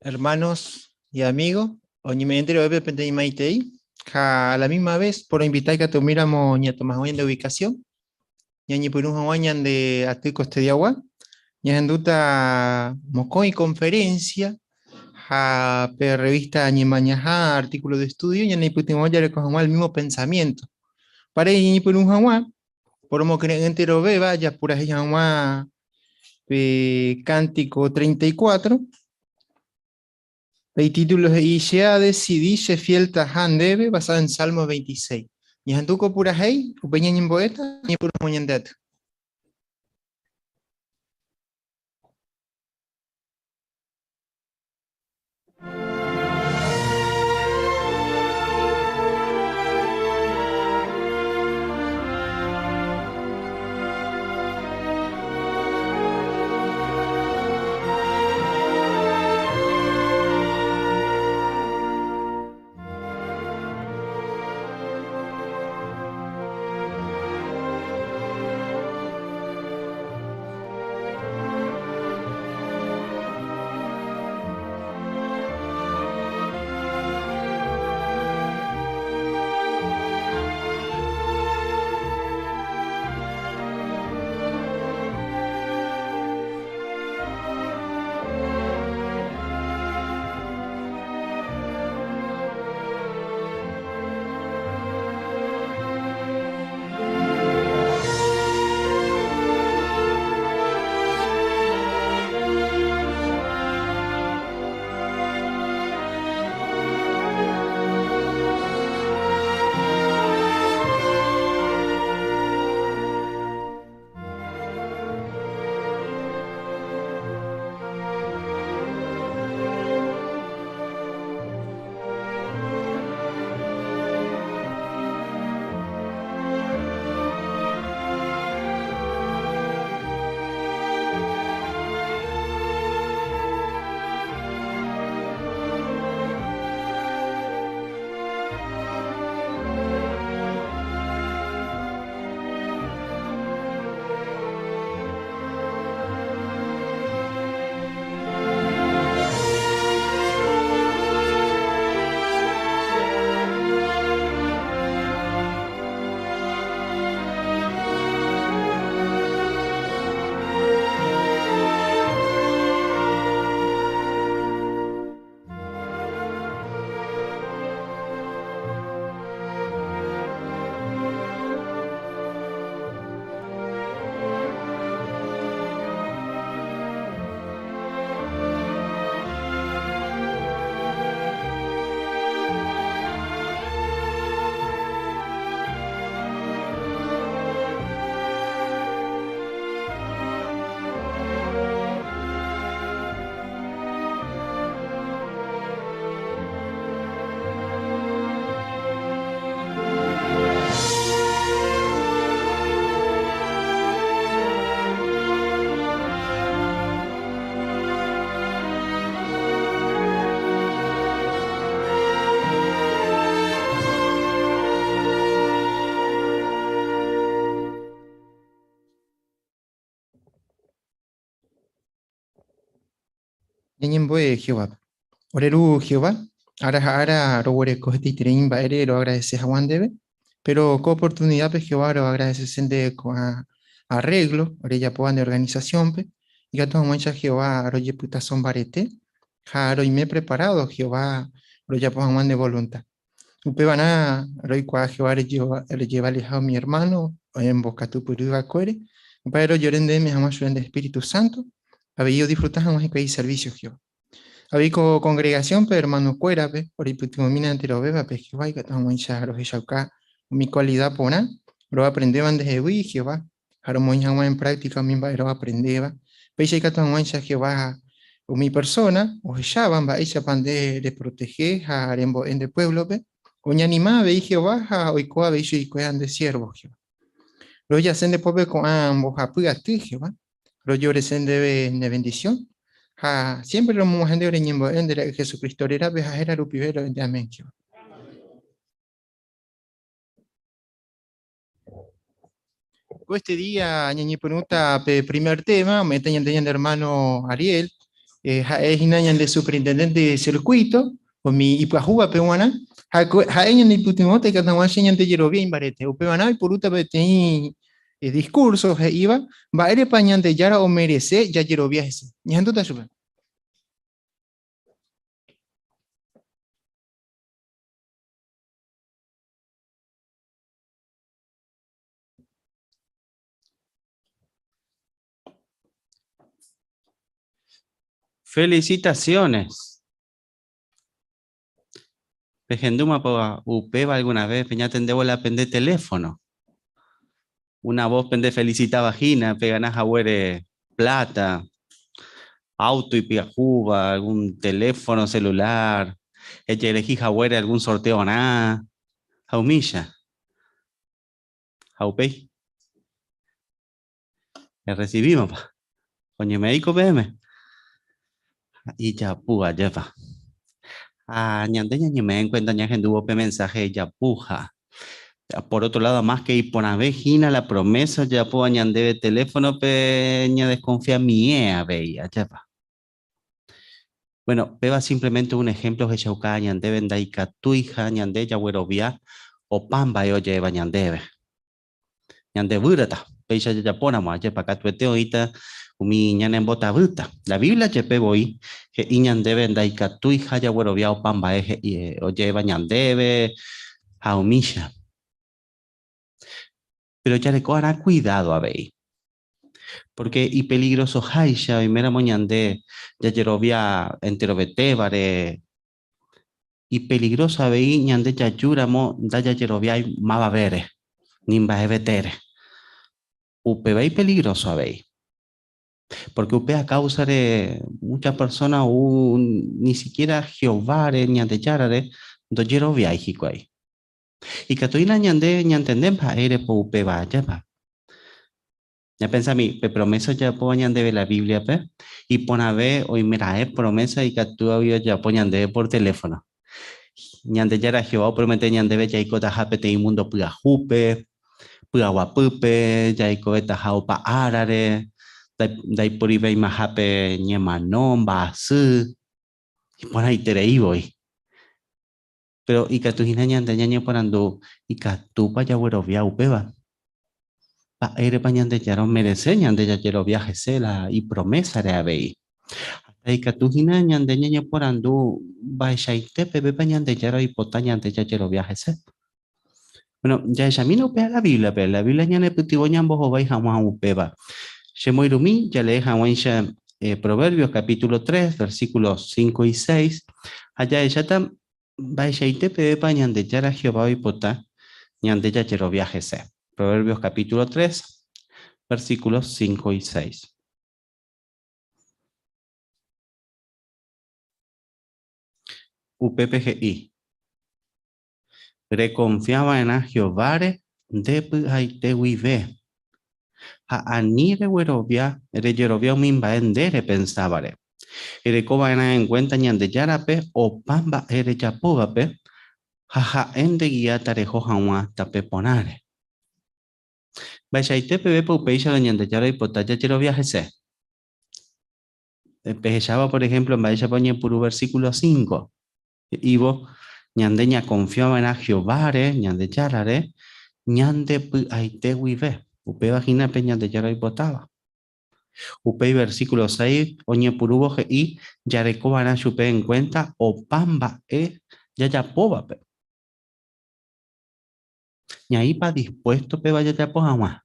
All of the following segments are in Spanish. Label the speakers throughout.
Speaker 1: Hermanos y amigos, oñimente lo de Maitei, a la misma vez, por invitar que tomáramos ni a tomar hoy de ubicación, y ni por un hawañan de Atico este de agua, y en duda moco y conferencia, a revista ni mañana artículo de estudio, y en el último ya recogemos el mismo pensamiento. Para ir ni por un hawan, por mo que entero beba, ya pura hawan, cántico 34. El título es Ishea decidí Sheffield Tahan debe basado en Salmo 26. Y anduco pura hey, upeña en poeta, ni pura moñandet. Ñen bue Jehová. Oreru Jehová. Ahora robore cogete tirein baere lo agradece a Juan debe. Pero con oportunidad pues Jehová lo agradece sende con arreglo, orella poan de organización pe. Y gato mancha Jehová roye puta son barete. Jaro y me he preparado Jehová roya poan de voluntad. Upe van roi kwa Jehová le lleva alejado mi hermano en boca tu puriga cuere. Pero lloren de mi jamás lloren de Espíritu Santo. Había disfrutado más que servicio Jehová. Había congregación, pero hermano cuera, pe, por ahí pues mina entero beba, pe, Jehová, y que estamos en charros, y acá, mi cualidad pona, lo aprendeban desde hoy, Jehová, ahora muy en práctica, mi va, lo aprendeba, pe, y que estamos en Jehová, o mi persona, o ya van, va, ella pan de proteger, a arembo en de pueblo, pe, o ni anima, ve, Jehová, o y coa, ve, y coean de siervo, Jehová. Lo ya se de pobre con ambos, a puya, Jehová, lo lloresen de bendición. Siempre lo hemos de oreñimbo en de Jesucristo era bejajera lupivero de amén. Este día ñañi pregunta primer tema, me tenían de hermano Ariel, es inañan de superintendente de circuito, o mi ipajuba peruana, ha eñan de putimote que tan guañan de yerovia imbarete, o peruana y por uta teni discursos iba, va ere pañan de yara o merece ya yerovia ese. Ñanto ta super.
Speaker 2: Felicitaciones. Pejenduma pa upeba alguna vez, peña tendebo la pende teléfono. Una voz pende felicita vagina, peganas agüere plata, auto y piajuba, algún teléfono celular, ella elegí agüere algún sorteo nada, jaumilla, jaupey, le recibimos pa. Coño médico PM. Y ya puja, lleva. Ah, ñande ña me en cuenta ña genduvo pe mensaje ya puja. Por otro lado, más que ir por avejina, la promesa ya puedo añadir de teléfono, peña desconfía mi veía, ya va. Bueno, peba simplemente un ejemplo de chauca añande vendaika tuija añande ya huerovia o pamba yo lleva añandebe. Ñande burata, pecha ya pona ma, ya para tuete ahorita umi ñane en bota buta. La Biblia ya pe voy que iñande vendaika tuija ya huerovia o pamba o lleva añandebe, a umilla. Pero ya le cojará cuidado a ver. Porque y peligroso haisha y mera moñande ya yerovia entero betébare y peligrosa vei ñande ya yuramo da ya yerovia y mava vere nimba evetere upe vei peligroso a vei porque upe a causa de muchas personas ni siquiera Jehová ni ante yarare do yerovia y hikwai y que toina ñande ñantendem pa ere po upe vaya pa. Ya pensa mi, pe promesa ya poñan de la Biblia, pe, y pona ve, hoy mira, promesa y que tú había ya poñan de por teléfono. Ñande ya era Jehová promete ñande ve ya y cota japete y mundo pua jupe, pua guapupe, ya y coeta jaupa arare, da y por ibe y majape ñemanon, basu, y pona y terei voy. Pero y que tú hina ñande ñañe porando, y que tú pa ya güero via upeba. Pa ere pa ñande ya no merece ñande ya quiero viaje la y promesa de abei. Taika tuhina ñande ñaña porandu baixaite pepe pañante yaro y potaña ante chachero viajes. Bueno, ya ella no pega la Biblia, pero la Biblia ya ne putigo ñambo o vais jamás un peba. Shemoirumi ya le deja Proverbios capítulo 3 versículos 5 y 6. Allá ella tam baixaite pepe pañante yara Jehová y potá ñante chachero viajes. Proverbios capítulo 3 versículos 5 y 6. UPPGI. Reconfiaba en a Jehová de haite vive. A anire werovia, ere yerovia mimba endere pensabare. Ere coba en cuenta ñande yarape o pamba ere yapogape. Jaja ende guía tarejo jaua tape ponare. Baixaite pebe paupeisha la ñande yara y potaya yerovia jese. Pejechaba, por ejemplo, en Baisha Poñe puro versículo 5. Ivo, ñandeña confiaba en a Jehová, ñande yarare, ñande aite vive. Upe vagina peña de yara y botaba. Upe versículo 6, oñe purubo y yarecobana chupe en cuenta o pamba ya ya poba pe. Y ahí pa dispuesto pe vaya ya poja más.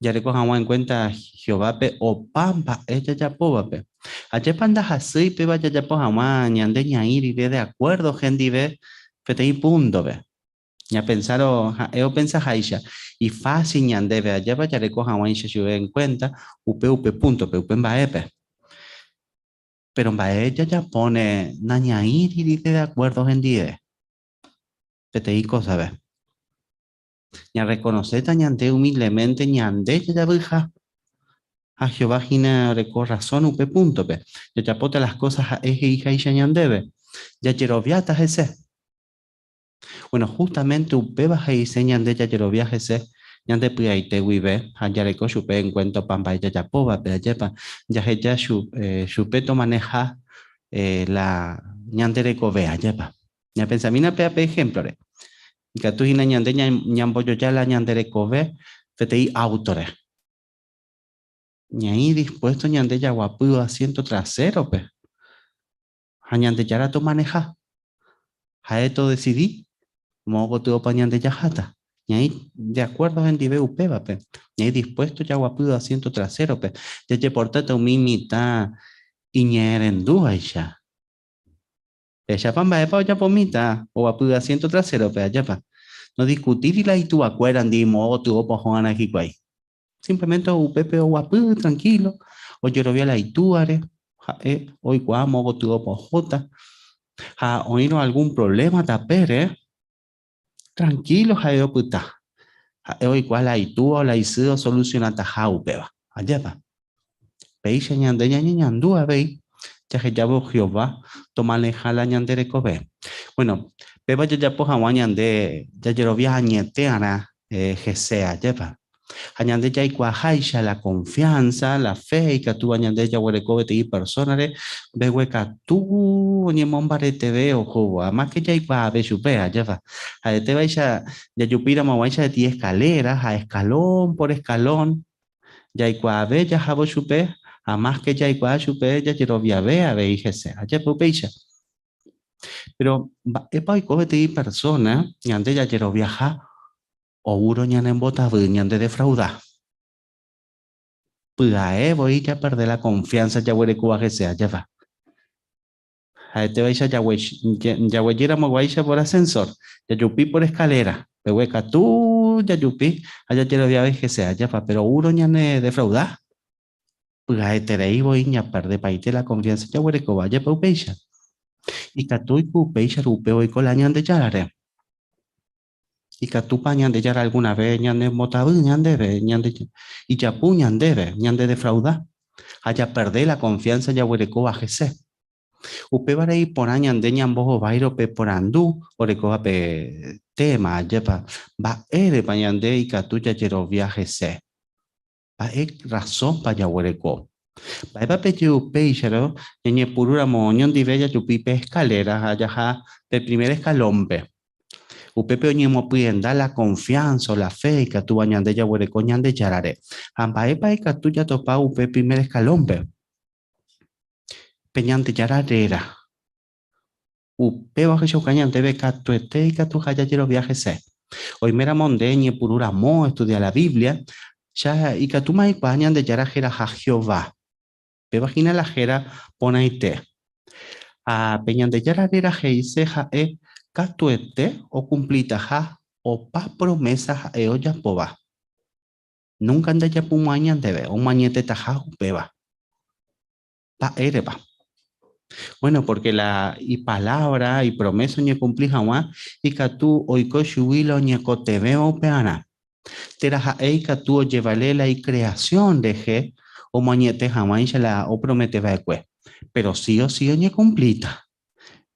Speaker 2: Ya recojamos en cuenta Jehová pe o pampa ella ya povape. Ayer panda así pe vaya ya pojama ñande ñairi de acuerdo gente ve fete y punto ve. Ya pensaron yo pensa jaisha y fácil ñande ve allá vaya recojamos en cuenta upe punto pe upe mbaepe. Pero mbae ya pone na ñairi de acuerdo gente fete y cosa ve. Ya reconoce ta ñande humildemente ñande ya vija a Jehová Gina reco razón upe punto pe. Ya chapote las cosas a eje hija y debe. Ya jeroviata ese. Bueno, justamente upe baja y señan de ya jerovia ese. Ñande pia y te wibe, a ya reco chupe en cuento pamba ya chapoba, pero ya ya chupeto maneja la ñande reco vea, yepa. Ya pensamina pea pe ejemplo re. Y que tú hina ñande ñambo yo ya la ñande reco ve, fetei autore. Ñaí dispuesto ñande ya guapu asiento trasero, pe. Hañante yara to maneja. Haeto decidí. Mogo tuvo pañante yajata. Ñaí de acuerdo en dive upeba, pe. Ñaí dispuesto ya guapu asiento trasero, pe. Ya te portate un mimita iñerendú ya. Ella pamba epa ya pomita o guapu asiento trasero, pe. Allá pa. No discutir y la y tu acuerdan di mogo tuvo pojona jicuay. Simplemente upepe o guapu tranquilo. O yo lo vi a la ituare. Hoy guamo mogo tuvo pojota. Ha oído algún problema tapere, tranquilo, ha ido puta. Ha hoy cual hay tú o la ido solucionata jaupeba. Allá va. Veis ñande ñandu a vei. Ya que ya vos Jehová, tomale jala ñandere kobe. Bueno, beba ya po ñande, ya yo via ñete ana, gesea, lleva. Añande ya igual haisha la confianza, la fe y que tú añande ya hueco te y personas ve hueca tú ni mombare te veo jugo además que ya igual a ver supea ya va a te vaya ya yupira ma vaya de 10 escaleras a escalón por escalón ya igual a ver ya jabo supea además que ya igual supea ya quiero via ve a ver y jese ya pupeisha pero epa y coge te y persona y ande ya quiero viajar o uro ñan en bota ñan de defraudar pues voy a perder la confianza ya huele cuba que sea ya va a este vais ya voy a moguaisha por ascensor ya yupi por escalera pe hueca tú ya yupi allá te lo voy a ver que sea ya va pero uno ya ne defraudar pues a este rey voy a perder paite la confianza ya huele cuba ya pa upeisha y que tú y upeisha rupe hoy con la ñan de yarare y que tú pañan de yara alguna vez ñan de motabu ñan de y ya pu ñan de defraudar allá perder la confianza ya huele cuba que sea upe barei por añan de ñambo bairo pe por andú orecoa pe tema yepa va ere pañande y catuya yero viaje se va razón pa ya huereco va eba pe yu pe yero ñe purura moñón di bella yu pipe escaleras allá ja pe primer escalón pe upe pe ñemo pudienda la confianza o la fe y catu bañande ya huereco ñande yarare amba eba y catuya topa upe primer escalón pe peñante yararera upeo que yo cañan debe catuete y catu haya los viajes se. Hoy mera mondeñe purura mo estudia la Biblia, ya y catuma y pañan de yara jera a Jehová. Pe vagina la jera ponaite. A peñan de yara jera heise ja catuete o cumplita ja o pa promesa ja oya poba. Nunca anda ya pumañan debe o mañete taja upeba. Pa ereba. Bueno, porque la y palabra y promesa ni cumplí jamás y que tú oiko shubilo ni coteveo peana. Teraja ei que tú llevale la y creación de je o mañete jamás la o promete vaecue. Pero sí o sí ni cumplita.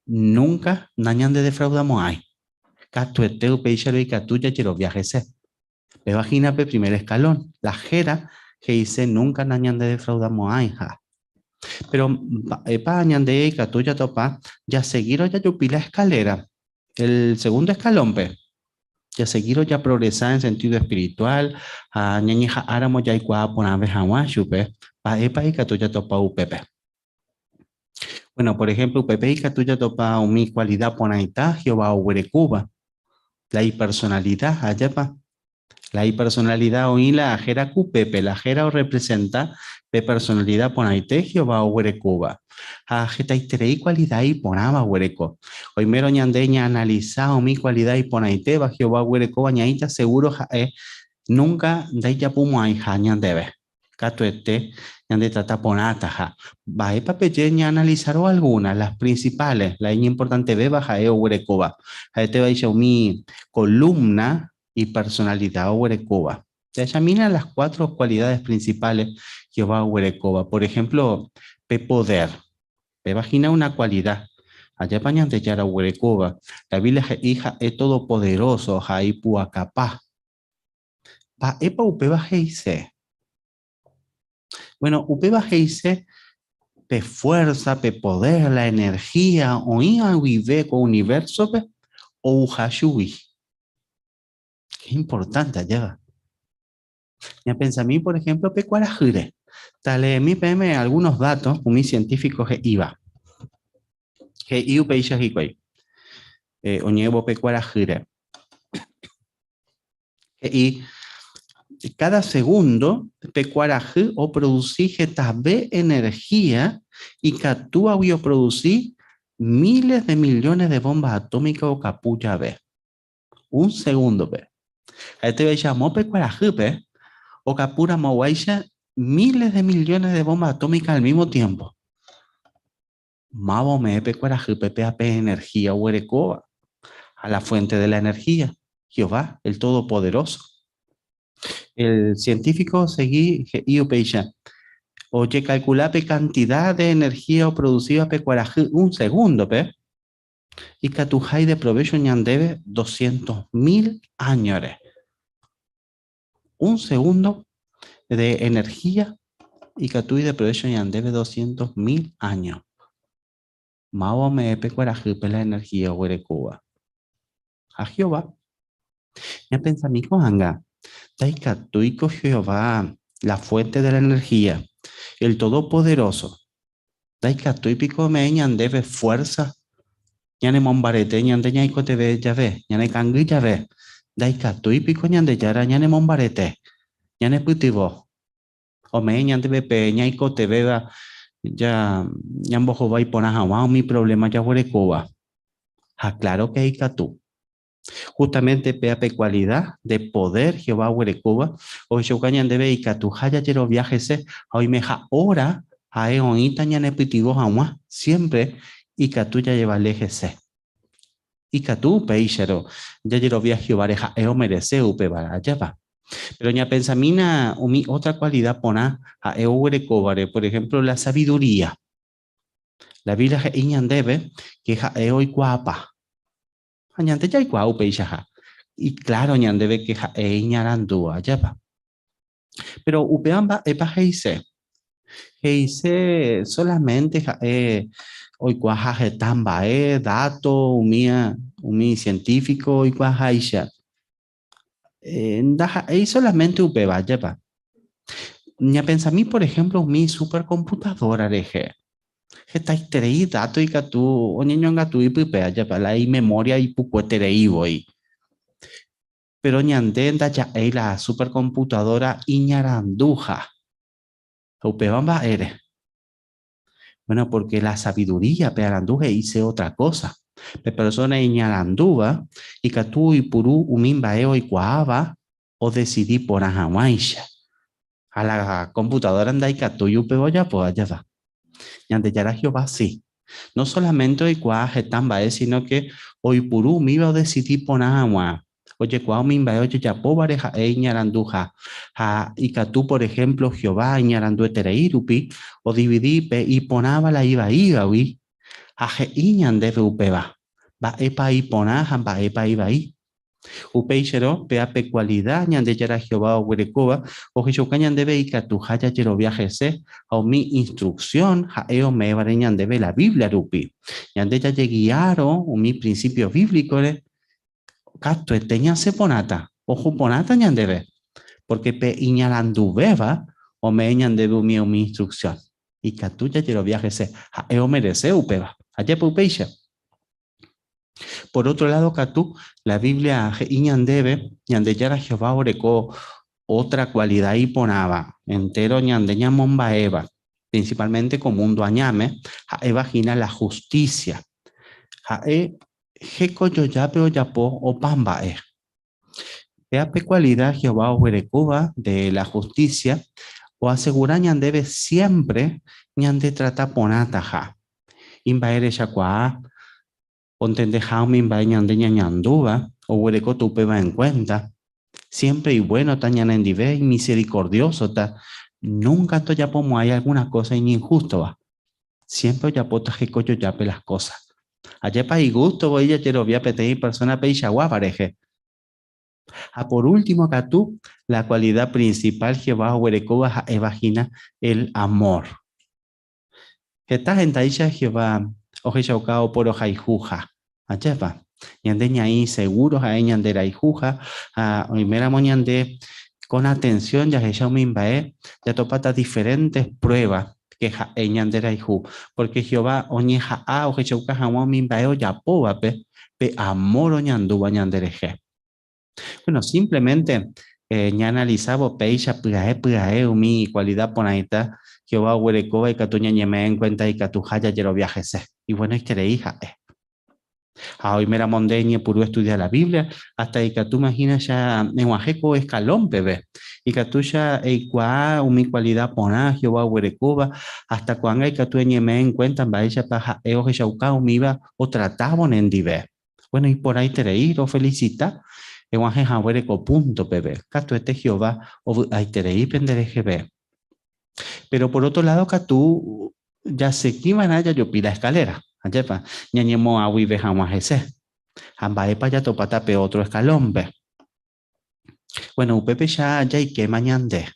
Speaker 2: Nunca nañan de defraudamos hay. Catueteo peixero y catuya quiero viajes. Me imagina pe primer escalón. La jera que dice nunca nañan de defraudamos hay. Pero de Catuya Topa, ya seguiron ya yupi la escalera, el segundo escalón, pe. Ya seguiron ya progresar en sentido espiritual, a ñañija áramo ya igual por una vez a chupe, pa epa y Catuya Topa UPP. Bueno, por ejemplo, UPP y Catuya Topa mi cualidad por ahí está, Jehová Cuba, la hipersonalidad, allá pa. La personalidad o la jera cupepe, la jera o representa de personalidad ponaite Jehová o huerecuba. A jeta iterei cualidad y ponaba huereco. Hoy mero ñandeña analizado mi cualidad y ponaite va Jehová huerecuba ñaita seguro nunca de ya pumo hay ñandebe. Catuete ñande tata ponata ja. Va papeye ña analizaron algunas, las principales, la importante beba jae o huerecuba. Jaete va a mi columna y personalidad o huerecuba. Se examinan las 4 cualidades principales que va a huerecuba. Por ejemplo, pe poder. Pe vagina una cualidad. Allá pañan de yara huerecuba. La Biblia hija es todopoderoso, jaipua capaz. Pa epa upeba heise. Bueno, upeba heise pe fuerza, pe poder, la energía, o ia vive con universo pe, o uhashui. Qué importante allá. Ya pensa a mí, por ejemplo, pe cuarajure. Tale mi PM algunos datos, un científico que iba. Que iu pe isha hikwai. Oñevo pe cuarajure. Y cada segundo pecuaraje o producir tabe energía y que actúa o producir miles de millones de bombas atómicas o capucha ve. Un segundo ve. Este ve llamó pecuaraje ve o capura mawaisha miles de millones de bombas atómicas al mismo tiempo. Mabo me pecuaraje PPAP energía o erecoa a la fuente de la energía. Jehová, el Todopoderoso. El científico seguí Iupeisha. Oye, calcula pe cantidad de energía o producida pe cuaraje un segundo, pe. Y catujai de provecho ñandebe 200.000 años. Un segundo de energía y catui de provecho ñandebe 200.000 años. Mao me pe cuaraje pe la energía huere Cuba. A Jehová. Ya pensa mi anga. Taikatuiko Jehová, la fuente de la energía, el Todopoderoso. Taikatuipico me ñandebe fuerza. Ñane mombarete ñande ñaiko te ve ya ve. Ñane cangui ya ve. Taikatuipico ñande yara ñane mombarete. Ñane putivo. O me ñande bepe ñaiko te veba. Ya ñambojo va y ponas a mi problema ya huere Cuba. Claro que hay catú. Justamente PAP cualidad de poder Jehová Huerecuba, o Shokañan debe y Catuhaya Yero viajese, hoy meja hora, a Eonita Ñanepitigo Agua, siempre y Catuya lleva lejese. Y Catu Peixero, ya Yero viaje Vareja, Eo merece Upe Barayaba. Pero ña pensamina, otra cualidad pona a Eo Huerecobare, por ejemplo, la sabiduría. La Biblia Iñan debe que Eo y Guapa. Ñante ya igual peisaja. Y claro, ñande ve que ñarandu allá va. Pero upeamba epa heise solamente hoy cuaja tamba dato umi científico y cuaja isha. Ndaja solamente upeba allá va. Ña pensa mí, por ejemplo, mi supercomputadora reje. Está estrei dato y catu o niño ngatu y pipe allá va la memoria y pucueterei voy. Pero ñandenda ya hay la supercomputadora Iñaranduja. Upebamba eres. Bueno, porque la sabiduría pearanduje hice otra cosa. Pe persona Iñaranduba y Catu y Purú Umimba Eo y Cuava o decidí por Ajawaisha. A la computadora anda y Catu y Upeboya pues allá va. Ñande Yara Jehová sí. No solamente hoy Cuaje tamba sino que hoy Purú me iba a decidir por Ajawa. Oye, cuau mimba, oye, ya pobareja ñaranduja. Y tú, por ejemplo, Jehová ñarandu etereirupi, o dividí pe y ponaba la iba ui. Je iñan debe upeba. Va epa y ponajan, va epa iba i. Upeixero, pea pe cualidad, ñan de yara Jehová o huerecoba, o jechoca ñan debe y catujaya yero viajese, o mi instrucción, eo me ñan debe la Biblia rupi. Ñan de ya guiaron, o mi principio bíblico, Casto teña se ponata, ojo ponata ñan debe, porque pe iñalandu beba, o me ñan debe mi instrucción. Y catuya yero viajese, eo merece upeba, aye pupeixa. Por otro lado, Katú, la Biblia ñandebe, ñandeyara Jehová orecó otra cualidad y ponaba, entero ñandeña mombaeva, principalmente como un duañame, jae vagina la justicia, jae jeco yoyape o yapo o pambae. Ea pecualidad Jehová oberecuba de la justicia, o asegura ñandebe siempre ñande trata ponataja. Imbaere shakwa, ontende jaumi imbae ñande ñanduba, o huereco tupeba en cuenta. Siempre y bueno, tañana en dive y misericordioso, ta. Nunca to ya como hay alguna cosa injusto, va. Siempre ya pota que coyo ya pe las cosas. Allá pa y gusto voy a quiero via pete y persona pe y pareje. A por último, acá tú, la cualidad principal Jehová huerecoba evagina el amor. Esta gente ahí Jehová, oje chaucao por oja y juja. Allá va. Ñande ahí seguros a ñande la y juja, a mera moñande con atención ya ella mimbae, ya topata diferentes pruebas que ñande la y ju, porque Jehová oñeja a oje chauca jamón mimbae o ya poba pe amor o ñanduba ñandereje. Bueno, simplemente ya analizaba peisha pyae mi cualidad ponaita Jehová huerecoba y catuña ñeme en cuenta y catujaya yero viajese. Y bueno, es que de hija. A hoy mera mondeña puro estudiar la Biblia, hasta y que tú imaginas ya en Oaxaca escalón, bebé. Y que tú ya eikua mi cualidad pona Jehová huerecoba, hasta cuando hay que tú ñeme en cuenta, vaya para eoje chauca umiba o trataba en dive. Bueno, y por ahí te reí, lo felicita. Ewangeja huereco punto, bebé. Cato este Jehová, o ahí te reí, pendereje, bebé. Pero por otro lado, que tú ya se quiman allá yo pila escalera. Ayepa, ñañemo a wibe jamás ese. Ambaepa ya topata pe otro escalón, ve. Bueno, upepe ya y que mañande.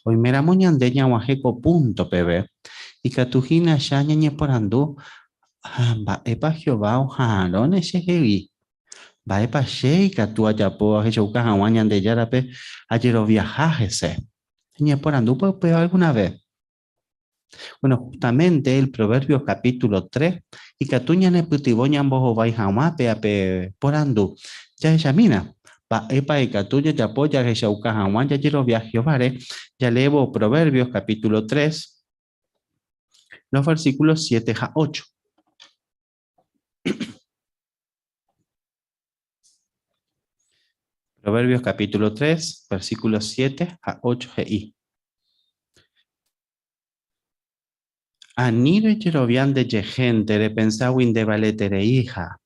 Speaker 2: Hoy mera moñande ñahuajeco punto, bebé. Y que tu gina ya ñañe por andú. Ambaepa Jehová o jarón ese heavy. Baepa shei que tú allá po a hecho cajahuañan de yarape. Ayer viajaje ñe por andú pues alguna vez. Bueno, justamente el Proverbio capítulo 3, y Catuña Neputiboñan Bojo Baijama, Peape Porandu, ya examina. Pa epa y Catuña ya apoya que Shauka Hawan ya llero viaje vare, ya levo Proverbios capítulo 3, los versículos 7 a 8. Proverbios capítulo 3, versículos 7 a 8 GI. Aniro y Jerobián de Yegente de pensawin de valetere hija.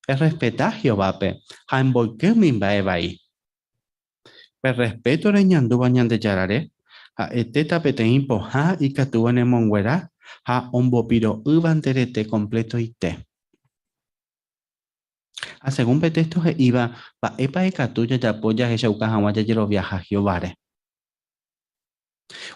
Speaker 2: Es respetar Jehová, pe. Hanboike mimbaebai. Per respeto re ñandu bañan de yarare. Ha eteta petein poja y catuan en monguera. Ha ombopiro ubanterete completo y te. A según petexto he iba, pa epa e catuya ya apoya ella ucajamaya yero viaja Jehová.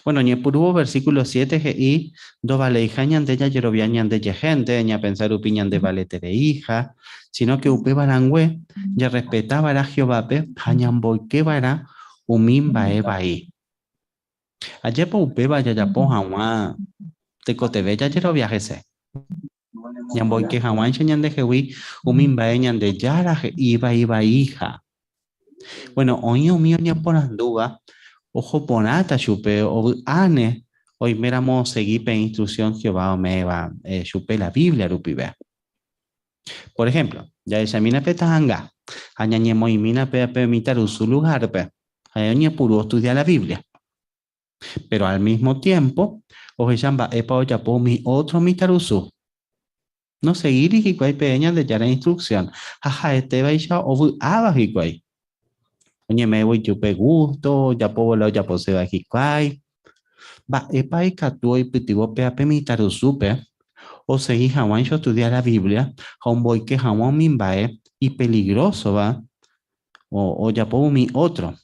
Speaker 2: Bueno, ñe purubo versículo 7 y do vale hija ñande ya yerovia ñande ye gente, ña pensar upiñan de valetere hija, sino que upe barangüe, ya respetaba a Jehová pe, hañan boique vara, umimba ebai. Ayer po upe vaya ya po hawa, te cotebe ya yerovia jese. Ñan boique hawa ñan de jewi, umimba ñan de yara iba hija. Bueno, oño mío ña por anduba, ojo ponata chupe o ane hoy meramos seguir pe instrucción Jehová o me va chupe la Biblia rupibe. Por ejemplo, ya examina petanga, añañemo y mina pe mitar su lugar pe, añe puro estudiar la Biblia. Pero al mismo tiempo, oje chamba epa o yapo mi otro mitarusu. No seguir y cuay peña de ya la instrucción. Jaja, este va ya o aba y cuay. Oye, me voy chupe gusto, ya puedo lo ya poseo aquí cuay. Va, epa y catu y pitivo pea pe mitaru supe, o seguí jamás yo estudiar la Biblia, homeboy que jamás me imbae, y peligroso va, o ya puedo mi otro.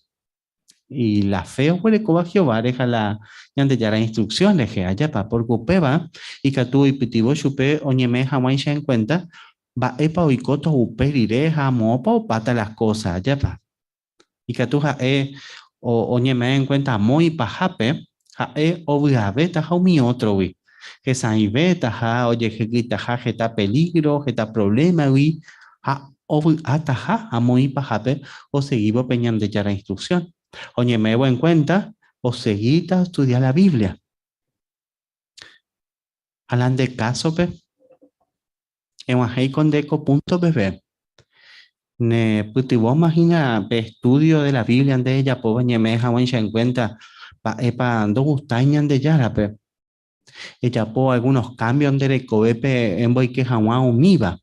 Speaker 2: Y la feo puede coba Jehová, deja la, yande ya las instrucciones que haya pa por cupeba, y catu y pitivo chupe, oñeme jamás ya en cuenta, va epa y coto uperire jamopa o pata las cosas, ya pa. Y catu ja o oñeme en cuenta muy pajape, jae obligabe ta mi otro wi que saibeta ja oye que quita ja que está peligro que está problema uy ha o ataja a muy pajape o seguimos peñando ya la instrucción oye me voy en cuenta o seguita estudiar la Biblia hablan de caso pe en con deco punto bebé ne puti vos imagina pe estudio de la Biblia de ella pues me deja en cuenta pa epa ando gustañan de yara pe ella po algunos cambios de recovepe en voy que jamás univa.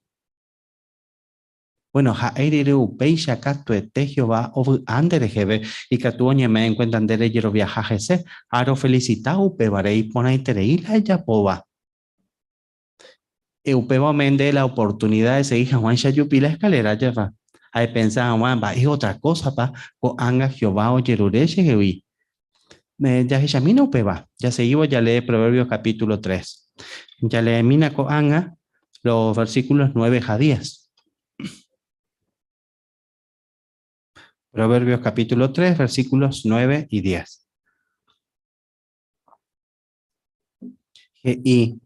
Speaker 2: Bueno, ha eriru peisha kato etegio va o andere jebe y que tu oñe me encuentran de leyero viajajese aro felicitau pe barei pona iterei la ella pova. Eupebo mende la oportunidad de seguir Juan Shayupi la escalera ya va. Hay pensado Juan va es otra cosa pa o anga Jehová o Yerureche que ya se camina upeba. Ya seguimos ya lee Proverbios capítulo 3. Ya lee mina co anga los versículos 9 a 10. Proverbios capítulo 3, versículos 9 y 10. Y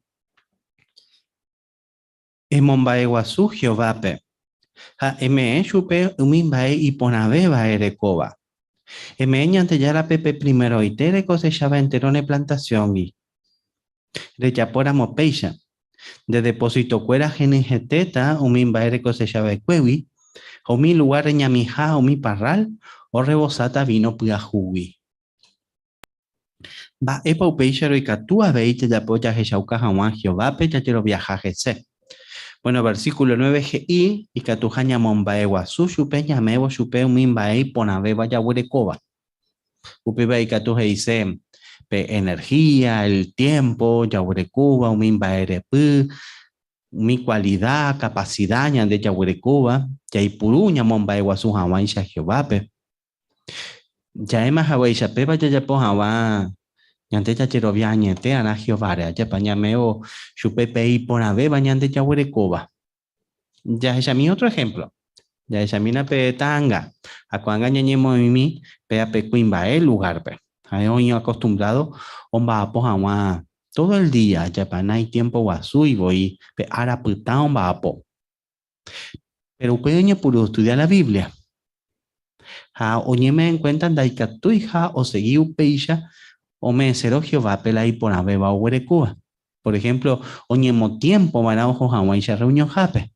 Speaker 2: emombae guasu Jehová pe. Ha eme chupe umimbae y ponabeba erecoba. Eme ñante ya la pepe primero y tere cosechaba enterone plantación y rechapora mopeisha. De depósito cuera genegeteta umimbae cosechaba cuevi. O mi lugar ñamija o mi parral o rebosata vino puajuwi. Va epa upeixero y catua veite ya polla jeshauca jawan Jehová pe ya quiero viajar jese. Bueno, versículo 9 y catujaña mombaewa su chupe ñamebo chupe umimbae ponabeba ya huerecoba. Upeba y catuje dice energía, el tiempo, ya huerecoba, umimbae repu, mi cualidad, capacidad ña de ya huerecoba, ya ipuruña mombaewa su jawan ya Jehová pe. Ya ema hawaii chapepa ya po hawa ñante ya chero viañete ana Jehová ya pañameo chupe pei ponabeba ñante ya huerecoba. Ya es a mí otro ejemplo. Ya es a mí na pe tanga. A cuando ñañemo mimi pe a pe cuimba el lugar pe. Hay hoy acostumbrado omba apo hawa todo el día ya pa hay tiempo guasu y voy pe ara puta omba apo. Pero pueden puro estudiar la Biblia. Ha oñe me encuentran daikatu hija o seguí upeisha o me cero Jehová pe la ipona beba o huerecua. Por ejemplo, oñemo tiempo para ojo hawa y se reunión jape.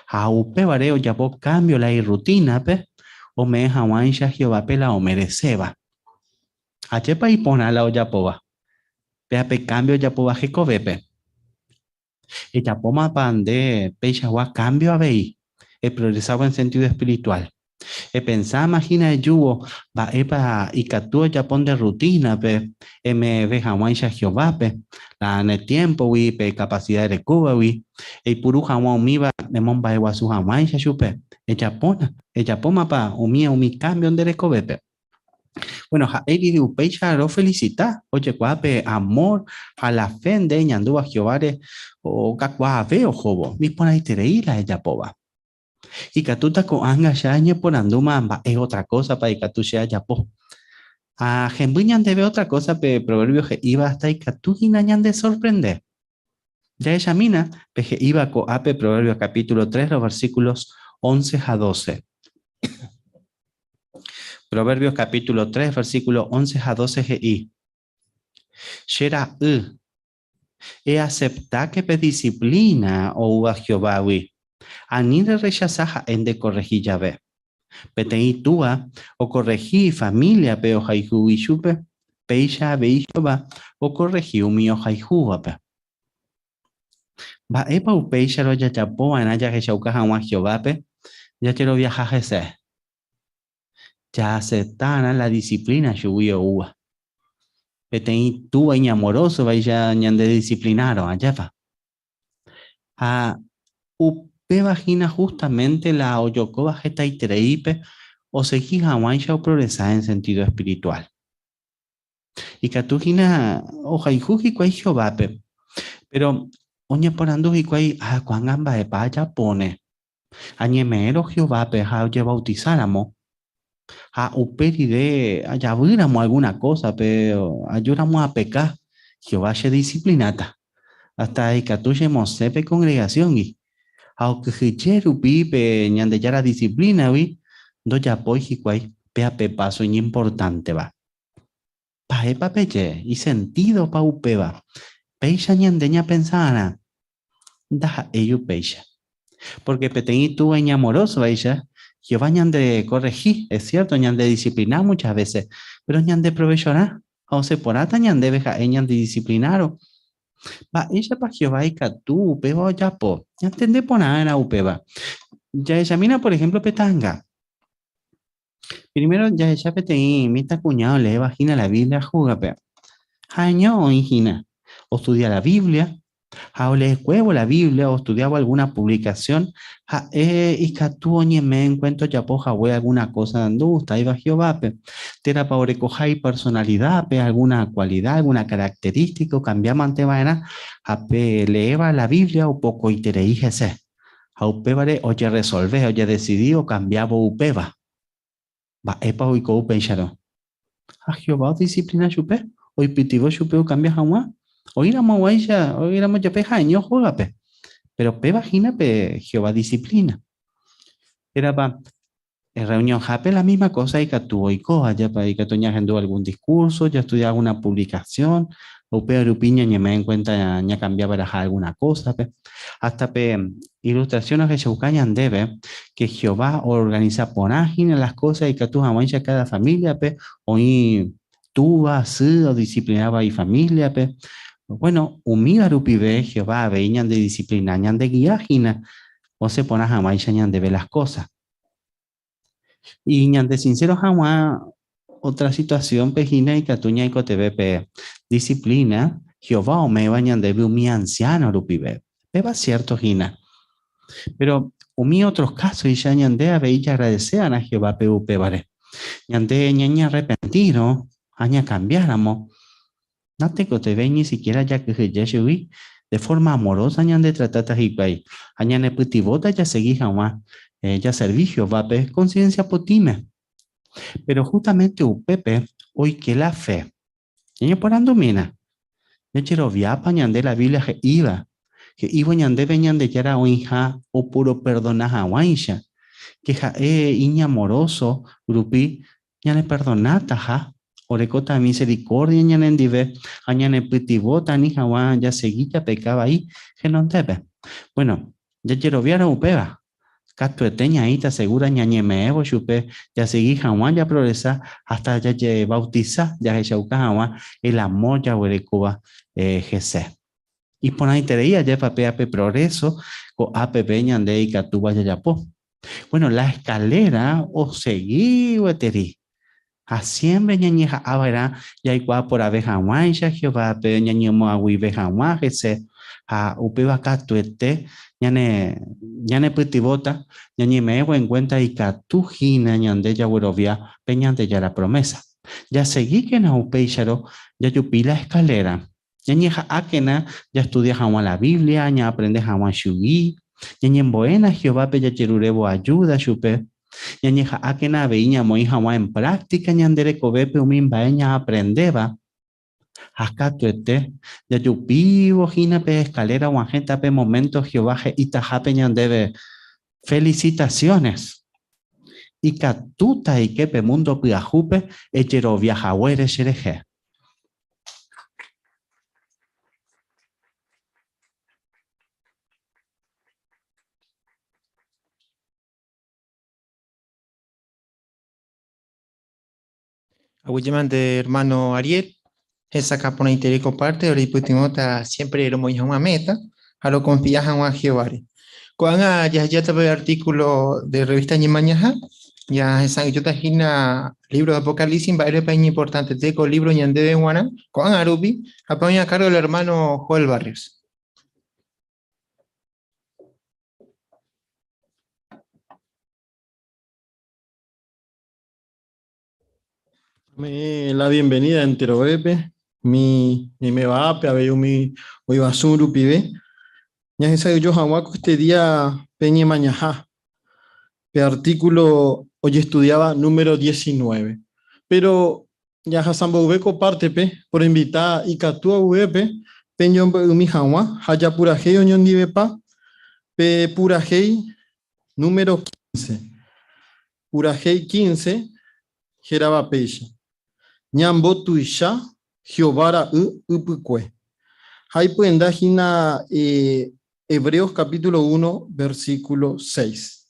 Speaker 2: Aupe vareo ya po cambio la rutina pe o me hawan ya Jehová pe la o mereceba. Achepa y pona la o ya poba. Pe ape cambio ya poba jekove pe. E ya poma pande pe ya wa cambio a vei. E progresaba en sentido espiritual. E pensaba imagina el yugo va epa y catúa ya pon de rutina pe me ve hawan ya Jehová pe la en el tiempo wi pe capacidad de Cuba wi e puru hawan mi va de mon va igual su hawan ya chupe ella poma pa umi cambio de recobe pe bueno ja eri de upecha lo felicita oye cuape amor a la fe de ñandu a Jehová o kakwa ve o jobo mi pona itereira ella poba y catuta con anga shañe por anduma es otra cosa para y catucha ya po a Gembuñan debe otra cosa pe proverbio que iba hasta y catuinañan de sorprender ya ella mina peje iba co ape proverbio capítulo 3 los versículos 11 a 12 proverbios capítulo 3 versículo 11 a 12 GI Shera e acepta que pe disciplina o uva Jehová wi anire rechazaja en de corregir ya ve Petei túa o corregí familia pe ojaihu y chupe peisha ve Jehová o corregí mi ojaihu pe va epa upeisha lo ya chapo anaya que chauca hawa Jehová pe ya quiero viajar ese ya aceptana la disciplina shuyo uva petei túa y amoroso va ya ñande disciplinaron allá va a upe vagina justamente la oyokoba jeta itreipe o seguí hawaisha o progresar en sentido espiritual y katujina ojaihuji kwai Jehová pe pero oñe poranduji kwai cuan gamba de paya pone añemero Jehová pe ha oye bautizáramos a uperi de ayabíramos alguna cosa pero ayudamos a pecar Jehová se disciplinata. Hasta ahí catuye mosepe congregación y aunque hicheru pipe ñande ya la disciplina vi do ya poi hikwai pea pe paso importante va pa epa peche y sentido pa upeba peisha ñandeña pensana da ello peisha porque peteñi tu en amoroso ella Jehová ñande corregí es cierto ñande disciplinar muchas veces pero ñande provechorá o se porata ñande veja ñande disciplinaron va ella pa Jehová y catu upeba ya po ya entendé por nada upeba ya ella mina por ejemplo petanga. Primero ya peteí, mita cuñado le vagina la Biblia juga pe. Año o ingina. O estudia la Biblia, o le escuevo la Biblia, o estudiaba alguna publicación, y que tú oye me encuentro ya poja we alguna cosa dando gusta, iba Jehová pe. Tera pa orecoja y personalidad pe, alguna cualidad, alguna característica, o cambiamos ante vaina, a pe leeva la Biblia o poco y te ese. A upebare oye resolver, oye decidir o cambiaba upeba. Va epa hoy ko pensaron. A Jehová disciplina chupe. Hoy pitivo chupe o cambia jamás. Hoy éramos guaya, hoy éramos ya peja año juega pe. Pero pe vagina pe Jehová disciplina. Era pa en reunión jape la misma cosa y que tu y coja ya para que tu haciendo algún discurso, ya estudiaba una publicación, o pe grupiña ni me en cuenta ya cambiaba alguna cosa pe. Hasta pe ilustraciones que se buscan debe que Jehová organiza por ágil las cosas y que tú jamás cada familia pe hoy tú vas o disciplinaba y familia pe. Bueno, humida rupibe Jehová veían de disciplina, ñan de guiágina, o se pone jamás ñan de ver las cosas. Y ñante sincero jamás otra situación pejina y catuña y cotebepe disciplina Jehová o me bañan de mi anciano rupibe peba cierto gina pero mi otros casos y ya ñande a veía agradecean a Jehová peu pebare ñande ñaña arrepentido aña cambiáramos no te cotebe ni siquiera ya que ya subí de forma amorosa ñande tratata y pay aña ne putivota ya seguí jamás ya servicio va pe conciencia potime. Pero justamente Pepe, hoy que la fe, y por andomina, ya quiero viapa ñande la Biblia que iba ñande veñan de yara o hija o puro perdonaja guaisha, que ja iña amoroso, grupi, ñane perdonata ja, orecota misericordia ñane endive, añane pitibota ni jawan ya seguilla pecaba ahí, que no debe. Bueno, ya quiero viara upeba. Cato eteña ahí te asegura ñañeme evo chupe ya seguí jamás ya progresa hasta ya ye bautiza ya se chauca jamás el amor ya huele Cuba gese y por ahí te veía ya papea pe progreso o app ñande y catuba ya ya po bueno la escalera o seguí o eteri Hacienda ñañeja abara ya igual por abeja guancha Jehová pe ñañemo agüibe jamás gese a upeba catuete ñane pitibota ñañe me en cuenta y catujina ñande ya huerovia peñante ya la promesa ya seguí que na upeixaro ya yupi la escalera ñañe akena ya estudia jamás la Biblia ña aprende jamás shugui ñañe buena Jehová pe ya cherurebo ayuda chupe ñañe akena veía moi jamás en práctica ñandere cobepe umimba ña aprendeba acá tuete, ya yo vivo gina pe escalera o agenta pe momento Jehová y tajape debe felicitaciones. Y catuta y que pe mundo piajupe echero viajahuere xereje.
Speaker 1: Aguillemante hermano Ariel, esa capona interior parte, ahora putimota siempre lo muy una meta, a lo confías a Jehová. Cuando ya te veo artículo de revista Ñimañaja, ya esa yo te imagino libro de Apocalipsis, va a ser importante, te con libro ñande de Juana, con Arubi, apoya a cargo del hermano Joel Barrios.
Speaker 3: La bienvenida en Terobepe, mi me va a ver mi hoy va suru pibe. Ya se sabe yo jahuaco este día peñe mañajá. El artículo hoy estudiaba número 19. Pero Ya Hasan Bobeco parte pe, por invitar y Katua Uepe, Peñón Umi Hawa, Haya Purajei Oñón Divepa, Pe Purajei número 15. Purajei 15, Jeraba Peixa. Ñambo Tuisha, Jehová Upukwe. Hay puenda Gina Hebreos capítulo 1, versículo 6.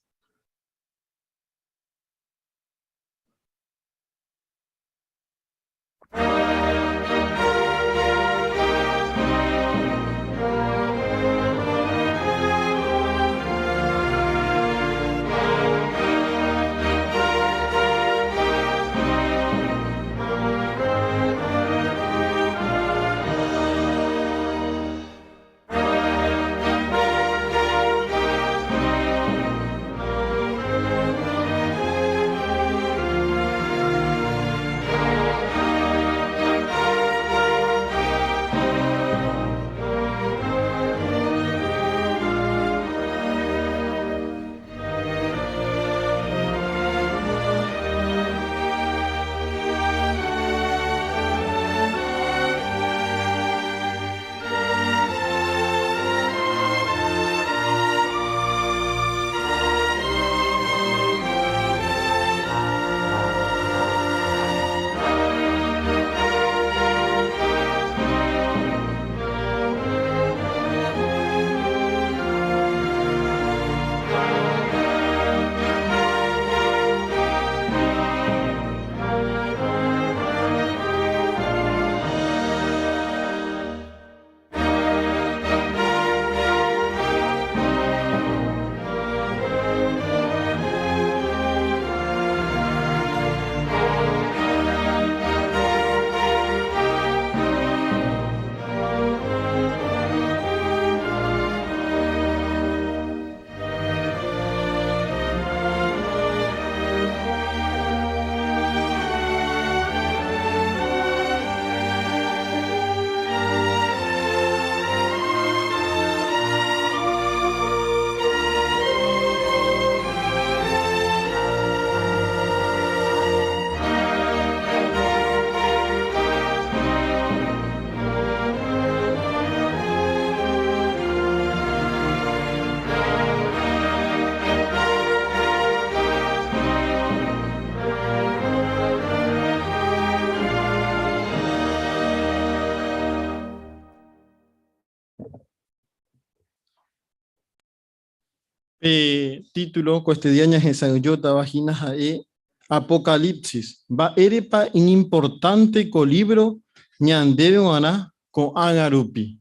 Speaker 3: Título, Cuestediañas Ensayota Vaginas AE, Apocalipsis. Va erepa importante co libro ñandebe wana con agarupi.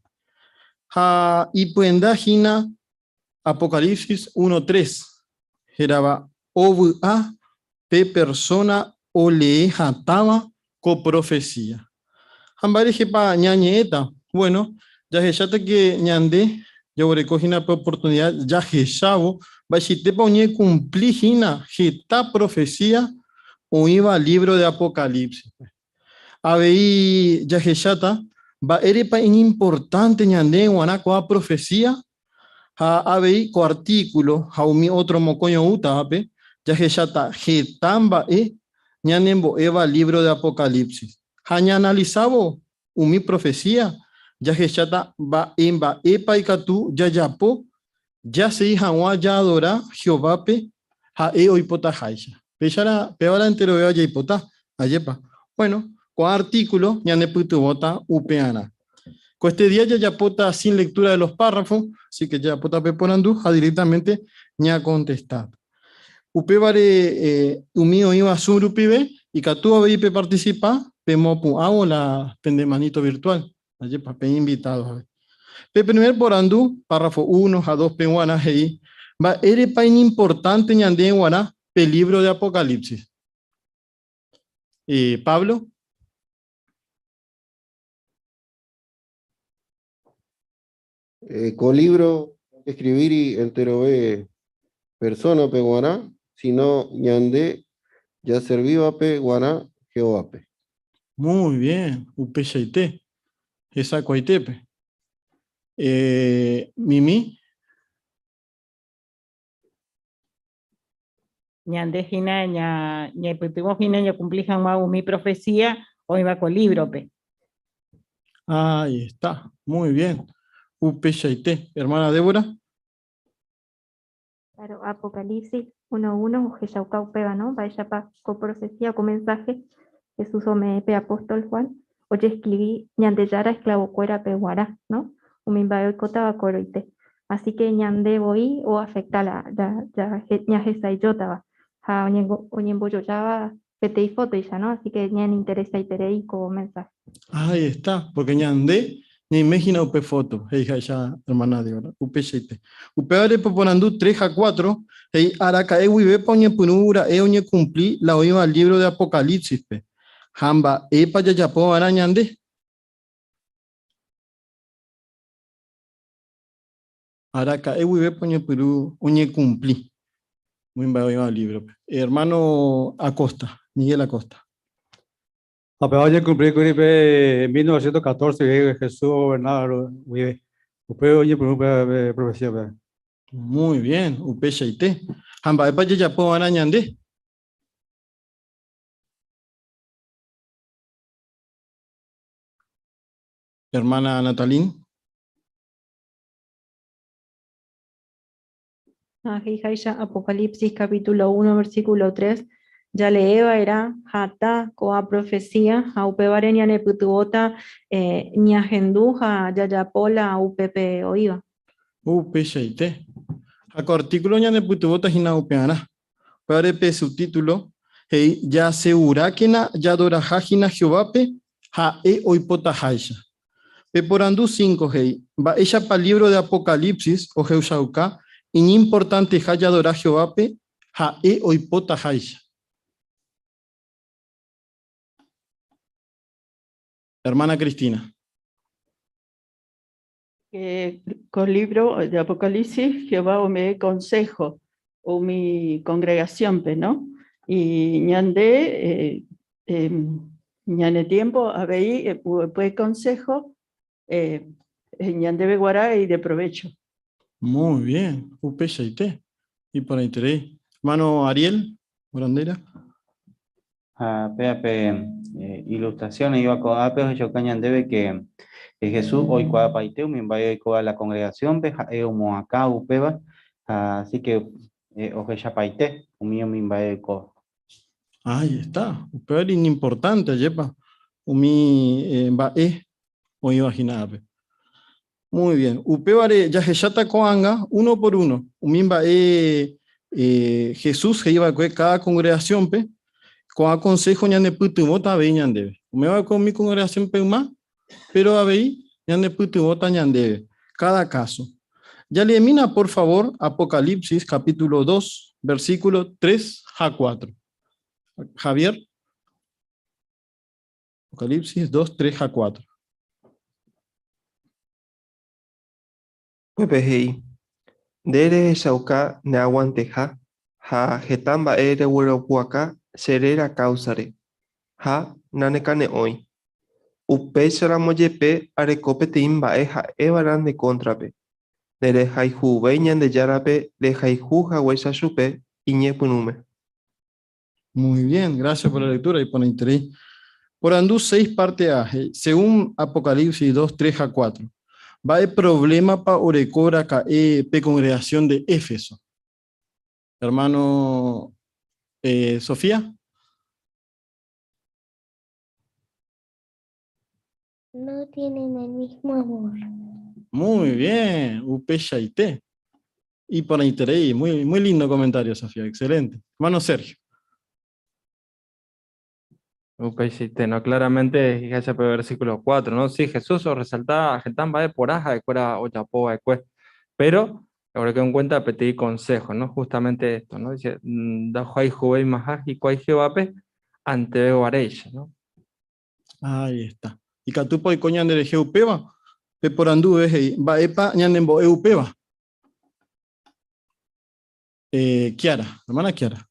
Speaker 3: Ha ipuendagina Apocalipsis 1:3. Geraba OVA P persona o lee jataba co profecía. Hambareje pa ñañeeta. Bueno, ya que ñande. Yo recogí una oportunidad, ya Jesabo, va si te ponía cumplir esta profecía o iba al libro de Apocalipsis. A ver, ya Jesata, va erepa importante ñande guanaco a profecía, a ver, co artículo, a mi otro mocoño uta, ape, ya Jesata, jetamba ñanembo eva libro de Apocalipsis. Haña analizabo, mi profecía, ya Jeshata va emba epa y katu ya yapo ya se ihanwa ya adora Jehová pe ha oipota haisha pechara peora entero veo ya ipota ayepa. Bueno, con artículo ya ne putu bota upeana con este día ya yapota sin lectura de los párrafos, así que ya pota peponandu ha directamente ya contestado upe vare umio iba surupibe y katu abe participa pemopu hago la pendemanito virtual. Allí papel invitados. El primer porandú, párrafo 1 a 2 peguanas ahí, va ere pain importante ñande en guaná, el libro de Apocalipsis. Pablo.
Speaker 4: Con libro, escribir y entero persona peguaná, sino ñande, ya serviva peguaná, Jehová pe.
Speaker 3: Muy bien, upe shaite. Esa coitepe. Mimi.
Speaker 5: Ñande hina ña putimos hina ña cumplijan mau mi profecía hoy va con libro, pe.
Speaker 3: Ahí está, muy bien. Upeshaite. Hermana Débora.
Speaker 6: Claro, Apocalipsis 1:1, Ujeyauca upeba, ¿no? Vaya pa con profecía, con mensaje, Jesús omepe apóstol Juan, oye escribí, ñandeyara esclavo cuera peguara, ¿no? Umimbayo cotaba coroite. Así que ñande voy o afecta ñajesa y yotaba. Ja oñembo yoyaba pete y foto ya, ¿no? Así que ñan interesa y terei con mensaje.
Speaker 3: Ahí está, porque ñandé, ni imagina upe foto, hija ya hermana de ahora, upe sheite. Upe are poponandú 3 a 4, hey, araca wibe poñe punura, oñe cumplí la oíba al libro de Apocalipsis, pe. Hamba, pa yayapo ara ñandé. Araca wibe poñe puru, oñe cumplí. Muy bien, oíba al libro, pe. Hermano Acosta, Miguel Acosta.
Speaker 7: Oye, cumplí con en 1914, Jesús gobernaba, oye, profecía,
Speaker 3: Muy bien, upe sheite. Hamba, pa yayapo ara ñandé. Hermana Natalín.
Speaker 8: Apocalipsis capítulo 1, versículo 3. Ya leeva era hata koa profecía, aupevare ñane putuota, ñajendu, yayapola, upepe oiva.
Speaker 3: Peshaite. Acá artículo ya ne putubota hina upeana. Para pe subtítulo. Hey, ya segura que na ya dora hajina Jehovape ha oipota haisha. Pe por andu 5 hey. Va ella para el libro de Apocalipsis o Jeusauka. Importante ha ya dora Jehovape ha oipota haisha. Hermana Cristina.
Speaker 9: Con el libro de Apocalipsis, Jehová me consejo, o mi congregación, ¿no? Y ñande, ñane tiempo, habéis, pues consejo, ñande beguará y de provecho.
Speaker 3: Muy bien, upeshaite. Y para interés. Hermano Ariel, Morandera.
Speaker 2: Pepe, ilustración, iba con Ape, yo cañan debe que Jesús hoy cuada paiteu, me vaya a la congregación, veja, como acá, upeba, así que, oje ya paite, un mío me vaya a
Speaker 3: Ahí está, pero importante, yepa. Umi va o imaginaba. Muy bien. Upebare ya hechata coanga uno por uno. Umimba Jesús que iba a cada congregación pe con a consejo ñane putu mota ve ñandebe. Me va con mi congregación pe más, pero a ver ñane putu mota ñandebe. Cada caso. Ya le mina por favor Apocalipsis capítulo 2 versículo 3 a 4. Javier. Apocalipsis 2, 3 a 4.
Speaker 10: Pepehei. Dere shauka ne aguanteja. Ha hetamba ere hueropuaca serera causare. Ha nanecane hoy. Upechara moyepe arecope timba eja evaran de contrape. Dere haihu veñan de yarape le haihu huesa chupe iñepunume.
Speaker 3: Muy bien, gracias por la lectura y por el interés. Por Andú 6 parte A, según Apocalipsis 2, 3 a 4. Va el problema para Orecora pe congregación de Éfeso. Hermano Sofía.
Speaker 11: No tienen el mismo amor.
Speaker 3: Muy bien, Upeshaite. Y por el interés, muy lindo comentario, Sofía, excelente. Hermano Sergio.
Speaker 12: No, claramente es ese versículo 4, ¿no? Sí, Jesús os resaltaba, Getán va de poraja, de cuera o chapo, de cue. Pero, ahora que en cuenta, pedí consejo, ¿no? Justamente esto, ¿no? Dice, da juay juve más y cuay jevape, ante veo arecha, ¿no?
Speaker 3: Ahí está. Y catupo y coñan de Jeupeba, pe por andú va epa ñanembo eupeba. Kiara, hermana Kiara.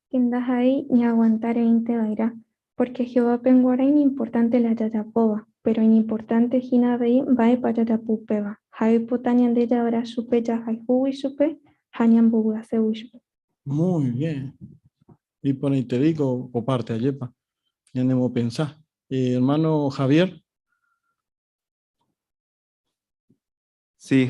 Speaker 6: Kendahai ni aguantar inteira, porque Jehová penguara importante la yayapoba, pero importante jina vei va para yayapupeba. Hai potanian de yabra supe ya hai hui supe, hanyam buga se wishu.
Speaker 3: Muy bien. Y por ahí te digo, o parte ayepa. Ya no pensar. Hermano Javier.
Speaker 10: Sí,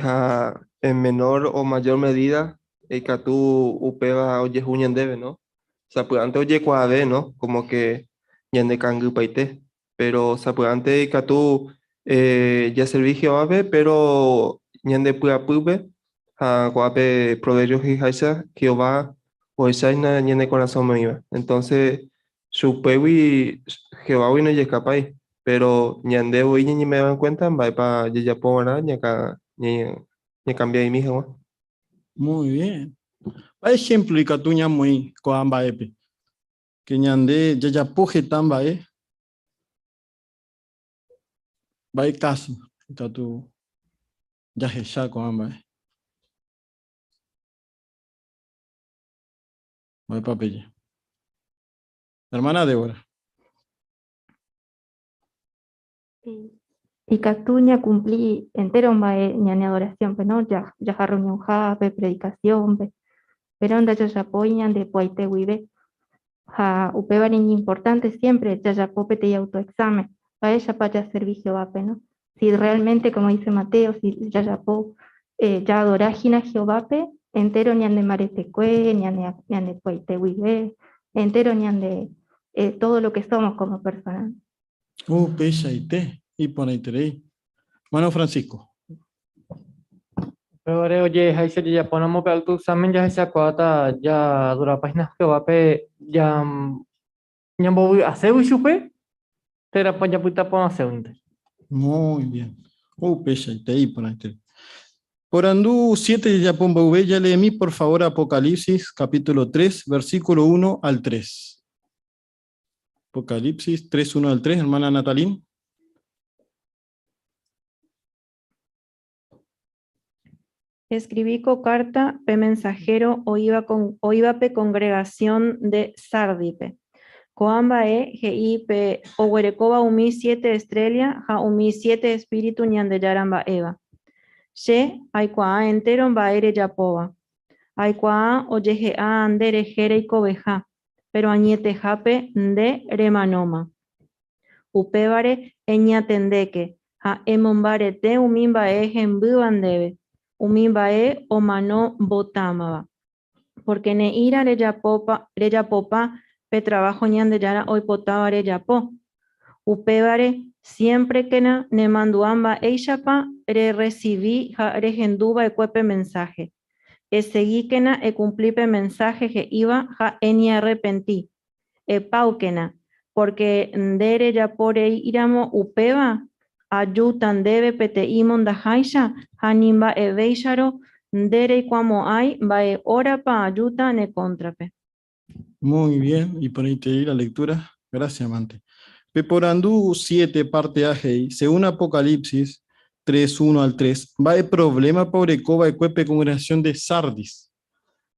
Speaker 10: en menor o mayor medida, que tú upeba oye junyan debe, ¿no? O sea, pues antes oye cuave, ¿no? Como que yande cangu paite. Pero, o sea, pues antes que tú ya servicio ave, pero yande puya pube, cuave proverbios y jaisa, Jehová, o esa yande corazón me iba. Entonces, su pewi, Jehová hoy no llega capaz, pero yande hoy ni me dan cuenta, va para ya puedo ganar, ya cambié ahí, mijo.
Speaker 3: Muy bien. Por ejemplo, y catuña muy coamba epe. Que ñande ya puje tamba va caso. Catu ya hecha coamba va papel. Hermana Débora.
Speaker 6: Y Catuña cumplí entero ñane adoración, pero no, ya reunión jape, predicación, pero onda ya apoyan de puaite vive. Upeba niña importante siempre, ya pope te autoexamen, para ella para servicio vape, ¿no? Si realmente, como dice Mateo, si ya po, ya adorágina Jehovape, entero ni ande maretecue, ni ande puaite vive, entero ni ande todo lo que somos como personas.
Speaker 3: Pesha y te. Y por ahí te leí. Hermano Francisco.
Speaker 12: Pero oye, ahí se ya ponemos para tu examen ya se acuerda ya dura páginas que va pe ya ya voy a hacer un chupe, pero pues ya puta por hacer un.
Speaker 3: Muy bien. Pesha y te. Y por ahí te. Por Andú 7 ya pomba V, ya leí por favor Apocalipsis capítulo 3, versículo 1 al 3. Apocalipsis 3, 1 al 3, hermana Natalín.
Speaker 8: Escribí carta pe mensajero o iba pe congregación de Sardipe. Coamba gi pe oguerecoba umi 7 estrella, ja umi 7 espíritu ñandeyaramba eva. She aikua entero mbaere yapoba. Aikua oyeje a andere jere y cobeja, pero añete jape de remanoma. Upevare eñatendeke, ja emombare te umimbae jembybandebe. Umimbae o mano botamaba. Porque ne ira reyapopa pe trabajo ñandeyara hoy potaba reyapo. Upevare siempre que ne manduamba eishapa recibí regenduba ecuepe mensaje. Seguí quena cumplí pe mensaje que iba ja eni arrepentí. Pauquena, porque ndere ya por iramo upeva ayutan debe pete imon da haisha hanimba veisharo ndere cuamo hay va ora pa ayuta ne contrape.
Speaker 3: Muy bien, y por ahí te di la lectura. Gracias, Mante. Peporandú 7, parte A, según Apocalipsis 3, 1 al 3, va el problema pobre coba y cuepe congregación de Sardis.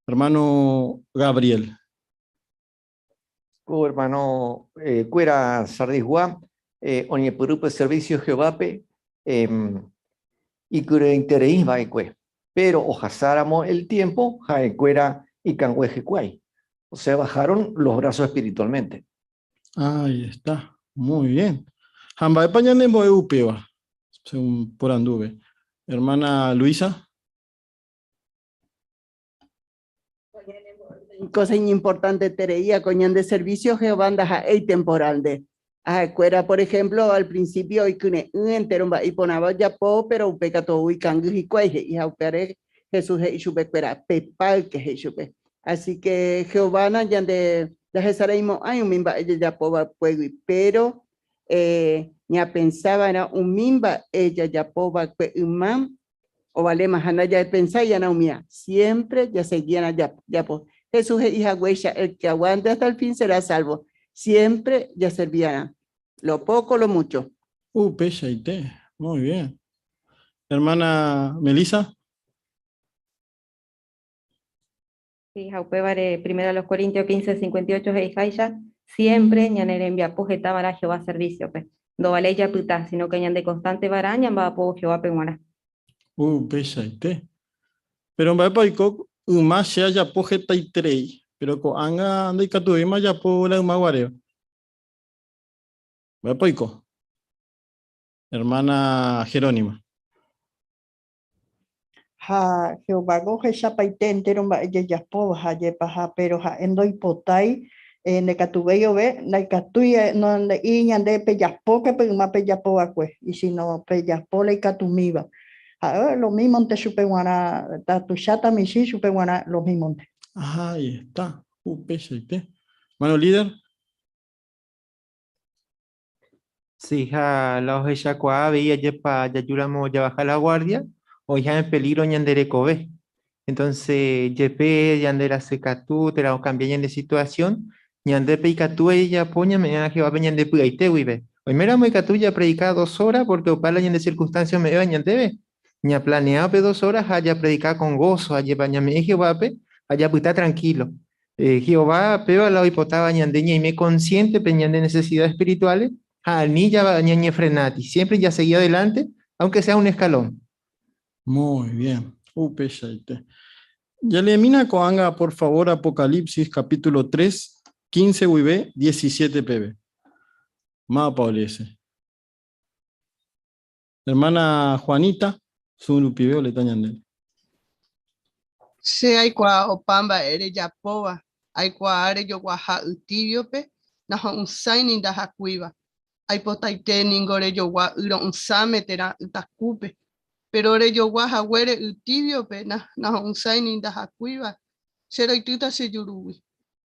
Speaker 3: Hermano Gabriel.
Speaker 5: Hermano, cuera Sardisguá, Oñepurupe Servicio Jehovape, y cure interés va pero ojasáramos el tiempo, jaecuera y canguejecuay. O sea, bajaron los brazos espiritualmente.
Speaker 3: Ahí está, muy bien. Jamba de pañane moe upeva, según por anduve. Hermana Luisa.
Speaker 13: Cosa importante tereía coñan de servicio geobanda ja ei temporal de cuera por ejemplo al principio y que entero y ponaba ya po pero upeca todo y cangu y cueje y aupere Jesús y su cuera pepal que es así que Jehová ya de Jesareimo hay un mimba ella ya po va puego pero ya pensaba era un mimba ella ya po va man o vale más ya pensaba ya no mía siempre ya seguían allá ya po Jesús es hija huella, el que aguante hasta el fin será salvo. Siempre ya servían, lo poco, lo mucho.
Speaker 3: Pesha y té, muy bien. Hermana Melissa.
Speaker 14: Sí, Jaupevare, primero a los Corintios 15, 58, Heijaisha, siempre ñanere envia pujeta para Jehová servicio, pues. No vale ya puta, sino que ñan de constante varaña va a po Jehová penguana.
Speaker 3: Pesha y té. Pero en Bapaico, más se haya pojeta y trei, pero ko anga anda ikatuima ya po la maguareo. Va poico. Hermana Jerónima.
Speaker 9: Ha Jehová goje chapaite entero mba'e japo ha jepa pero ha endoipotai nekatuveio ve naikatui no iñande pejapo que pegma pejapo akue y si no pejapo le ikatumiva ha lo mismo ante chupeguana tatuchata mishi chupeguana lo mismo.
Speaker 3: Ajá, ahí está. Pecheite. Mano líder.
Speaker 15: Sí, ja, la ojecha cuá veía ya pa ya yuramos ya baja la guardia o ya en peligro ñandere kobe. Entonces, yepe yandera secatú, te la cambian de situación, ñande peicatú ella poña me a Jehová ñande pugaite wibe. Hoy mera muy catú ya predicado 2 horas porque opala ñande circunstancias me va ñande ve. Ña planeado pe 2 horas haya predicado con gozo, haya baña me Jehová pe, haya puta tranquilo. Jehová peba la hipotaba ñandeña y me consciente peñan de necesidades espirituales. Ni ya ñañe frenati, siempre ya seguía adelante, aunque sea un escalón.
Speaker 3: Muy bien. Pecheite. Ya le mina coanga, por favor, Apocalipsis capítulo 3, 15 UIB, 17 PB. Ma Paulese. Hermana Juanita, su pibeo le tañande.
Speaker 16: Se aikua opamba ere yapova, aikua are yo guaja utibiope, na un saini da hakuiva. Aipotaite ningore yo gua uro un sametera utakupe. Pero ore yo guaja huere utibiope, na un saini da hakuiva. Sero ituta se yuruwi.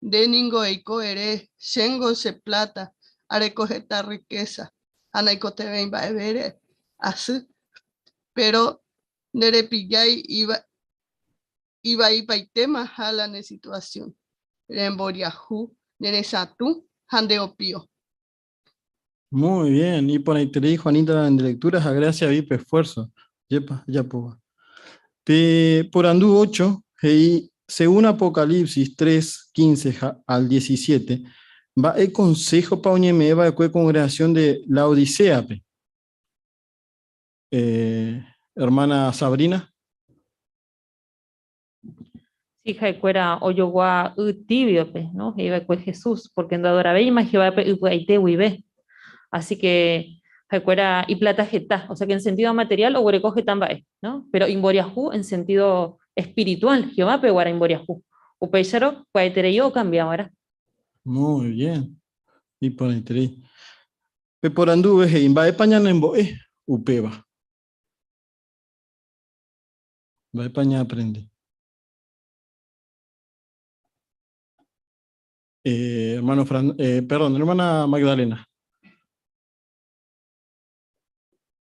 Speaker 16: De ningo eiko ere, shengo se plata, are cogeta riqueza. Anaiko te ven va a ver así. Pero nere pillai iba a paitema jala ne situación. Remboriahu, nere satu, hande opio.
Speaker 3: Muy bien. Y por ahí te leí, Juanita, en lecturas, a gracia vipe esfuerzo. Yepa, ya puga. Por andú 8, según Apocalipsis 3, 15 al 17, va el consejo pa uñeme va de congregación de la Odisea. Hermana Sabrina.
Speaker 8: Sí, jaecuera oyogua tibio, ¿no? Iba Jesús, porque en Dadora Beima Jehová uite huibe. Así que jaecuera y plata jeta, o sea que en sentido material o recoge tambae, ¿no? Pero imboriahu en sentido espiritual, Jehová peguara imboriahu. O peisero, cuaetereyo cambia ahora.
Speaker 3: Muy bien. Y por ahí te leí. Por andú veje, va España en boe, upeba. Va España aprende. Hermano perdón, hermana Magdalena.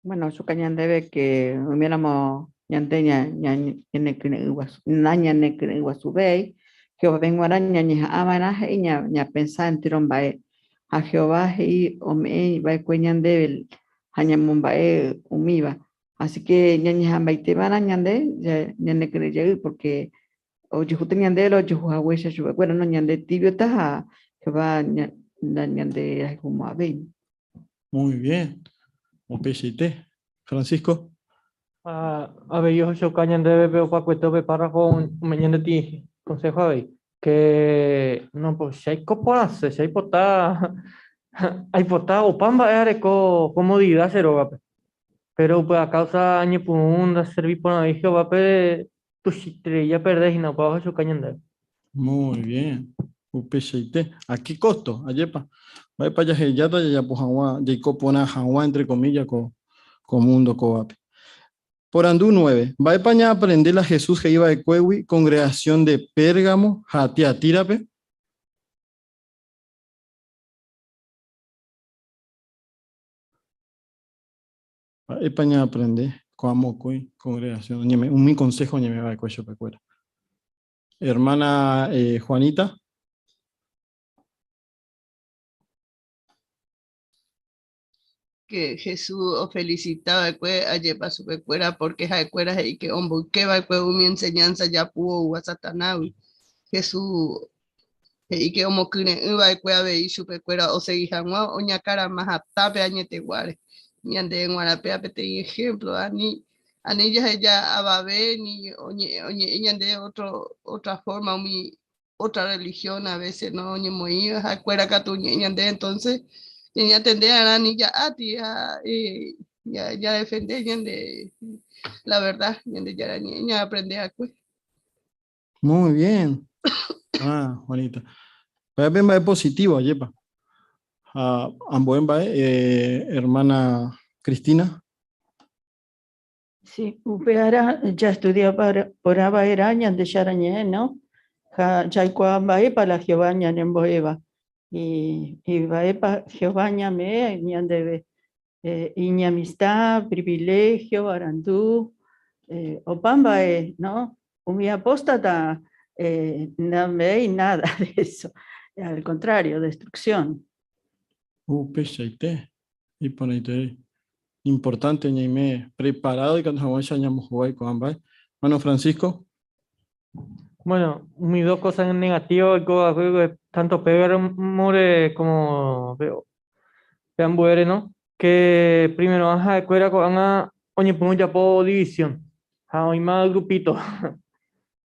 Speaker 9: Bueno, su cañan debe que hubiéramos ñanteña naña ne guasubei que vengo araña ni amana y ña pensar en tirón bae a Jehová y ome bae cueñan debe hañamon bae umiva. Así que ñaña baite van ñande ñane que llegue porque o yo tenían de lo yo huesha yo bueno no ñande tibio ta Jehová ñande como a vein.
Speaker 3: Muy bien. Un PCT. Francisco.
Speaker 12: A ver, yo cañan de veo para cuento de párrafo mañana ti consejo a ver que no pues si hay coporace si hay portada hay portada o pamba es comodidad cero pero pues a causa año punda servir por ahí que va a perder tu ya perdés y no puedo yo cañan de.
Speaker 3: Muy bien. UPCT. ¿A qué costo? Ayepa. Va para allá ya ya pues agua, ya copona agua entre comillas con mundo coape. Por andú 9. Va para allá a aprender a Jesús que iba de Cuewi, congregación de Pérgamo, Jatia Tírape. Va para allá a aprender como congregación. Un mi consejo ni me va de cuello pecuera. Hermana Juanita.
Speaker 16: Que Jesús o felicitaba a llevar su pecuera porque jaecuera y que hombre que va mi enseñanza ya pudo a Satanás. Jesús y que homo kune iba a ver su pecuera o se guijanwa o ñacara más a tape añete guare. Ni ande en guarapea pete ejemplo ani ya a babe ni oñe ande otra forma mi otra religión a veces, no, ni muy, acuera catuña, entonces, tenía atender a ni ya a ti, ya defender, de la verdad, ya la niña aprender a cuidar.
Speaker 3: Muy bien. Ah, Juanita. Va es positivo, yepa. Hermana Cristina.
Speaker 9: Sí, upeara ya estudió por Abaeraña de Charañé, ¿no? Ya cuamba para la Jehová en Boeva. Y va para Jehová me debe y amistad, privilegio, arandú, opamba, ¿no? Mi apóstata, no me nada de eso. Al contrario, destrucción.
Speaker 3: Peshaite. Y ponete. Importante, ñaime. Preparado y cuando vamos a jugar con Bueno, Francisco.
Speaker 15: Bueno, mis dos cosas negativas, tanto pegar more como vean buere, ¿no? Que primero ajá de cuera con oye pues ya po división. Hoy más grupito.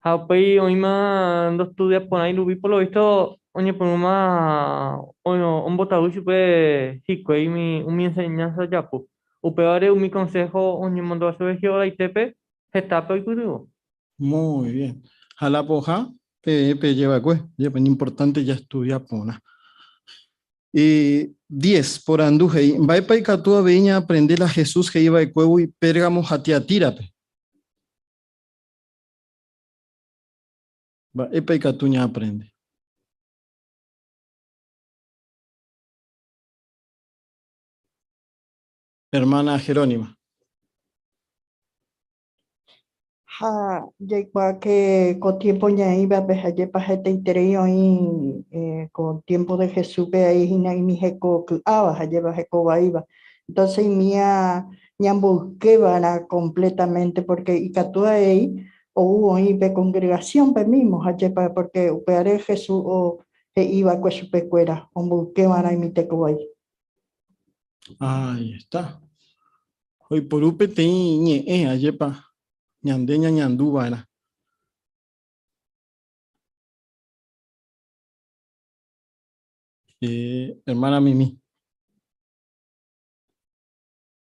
Speaker 15: Hoy más dos estudios por ahí lo vi por lo visto oye pues más bueno un botador pues chico ahí mi enseñanza ya pues. O peor es mi consejo oye mando a su vecino y tepe está pues cuido.
Speaker 3: Muy bien. Jalapoja, pe lleva lleva importante ya estudia pona. 10 por anduje. Vaipa y Catua veña aprender a Jesús que iba de cuevo y Pérgamo jatiatirape. Epa y Catuña aprende. Hermana Jerónima.
Speaker 9: Ya que con tiempo ya iba a ya para este interior con tiempo de Jesús ve ahí y mi jeco lleva jeco iba. Entonces mía busqué para completamente porque y catua ahí o hubo ahí de congregación pe mismo porque upeare Jesús o iba con su pecuera o busqué para mi teco ahí.
Speaker 3: Ahí está. Hoy por upe te ayepa. Ñandeña ñandú vana. Hermana Mimi.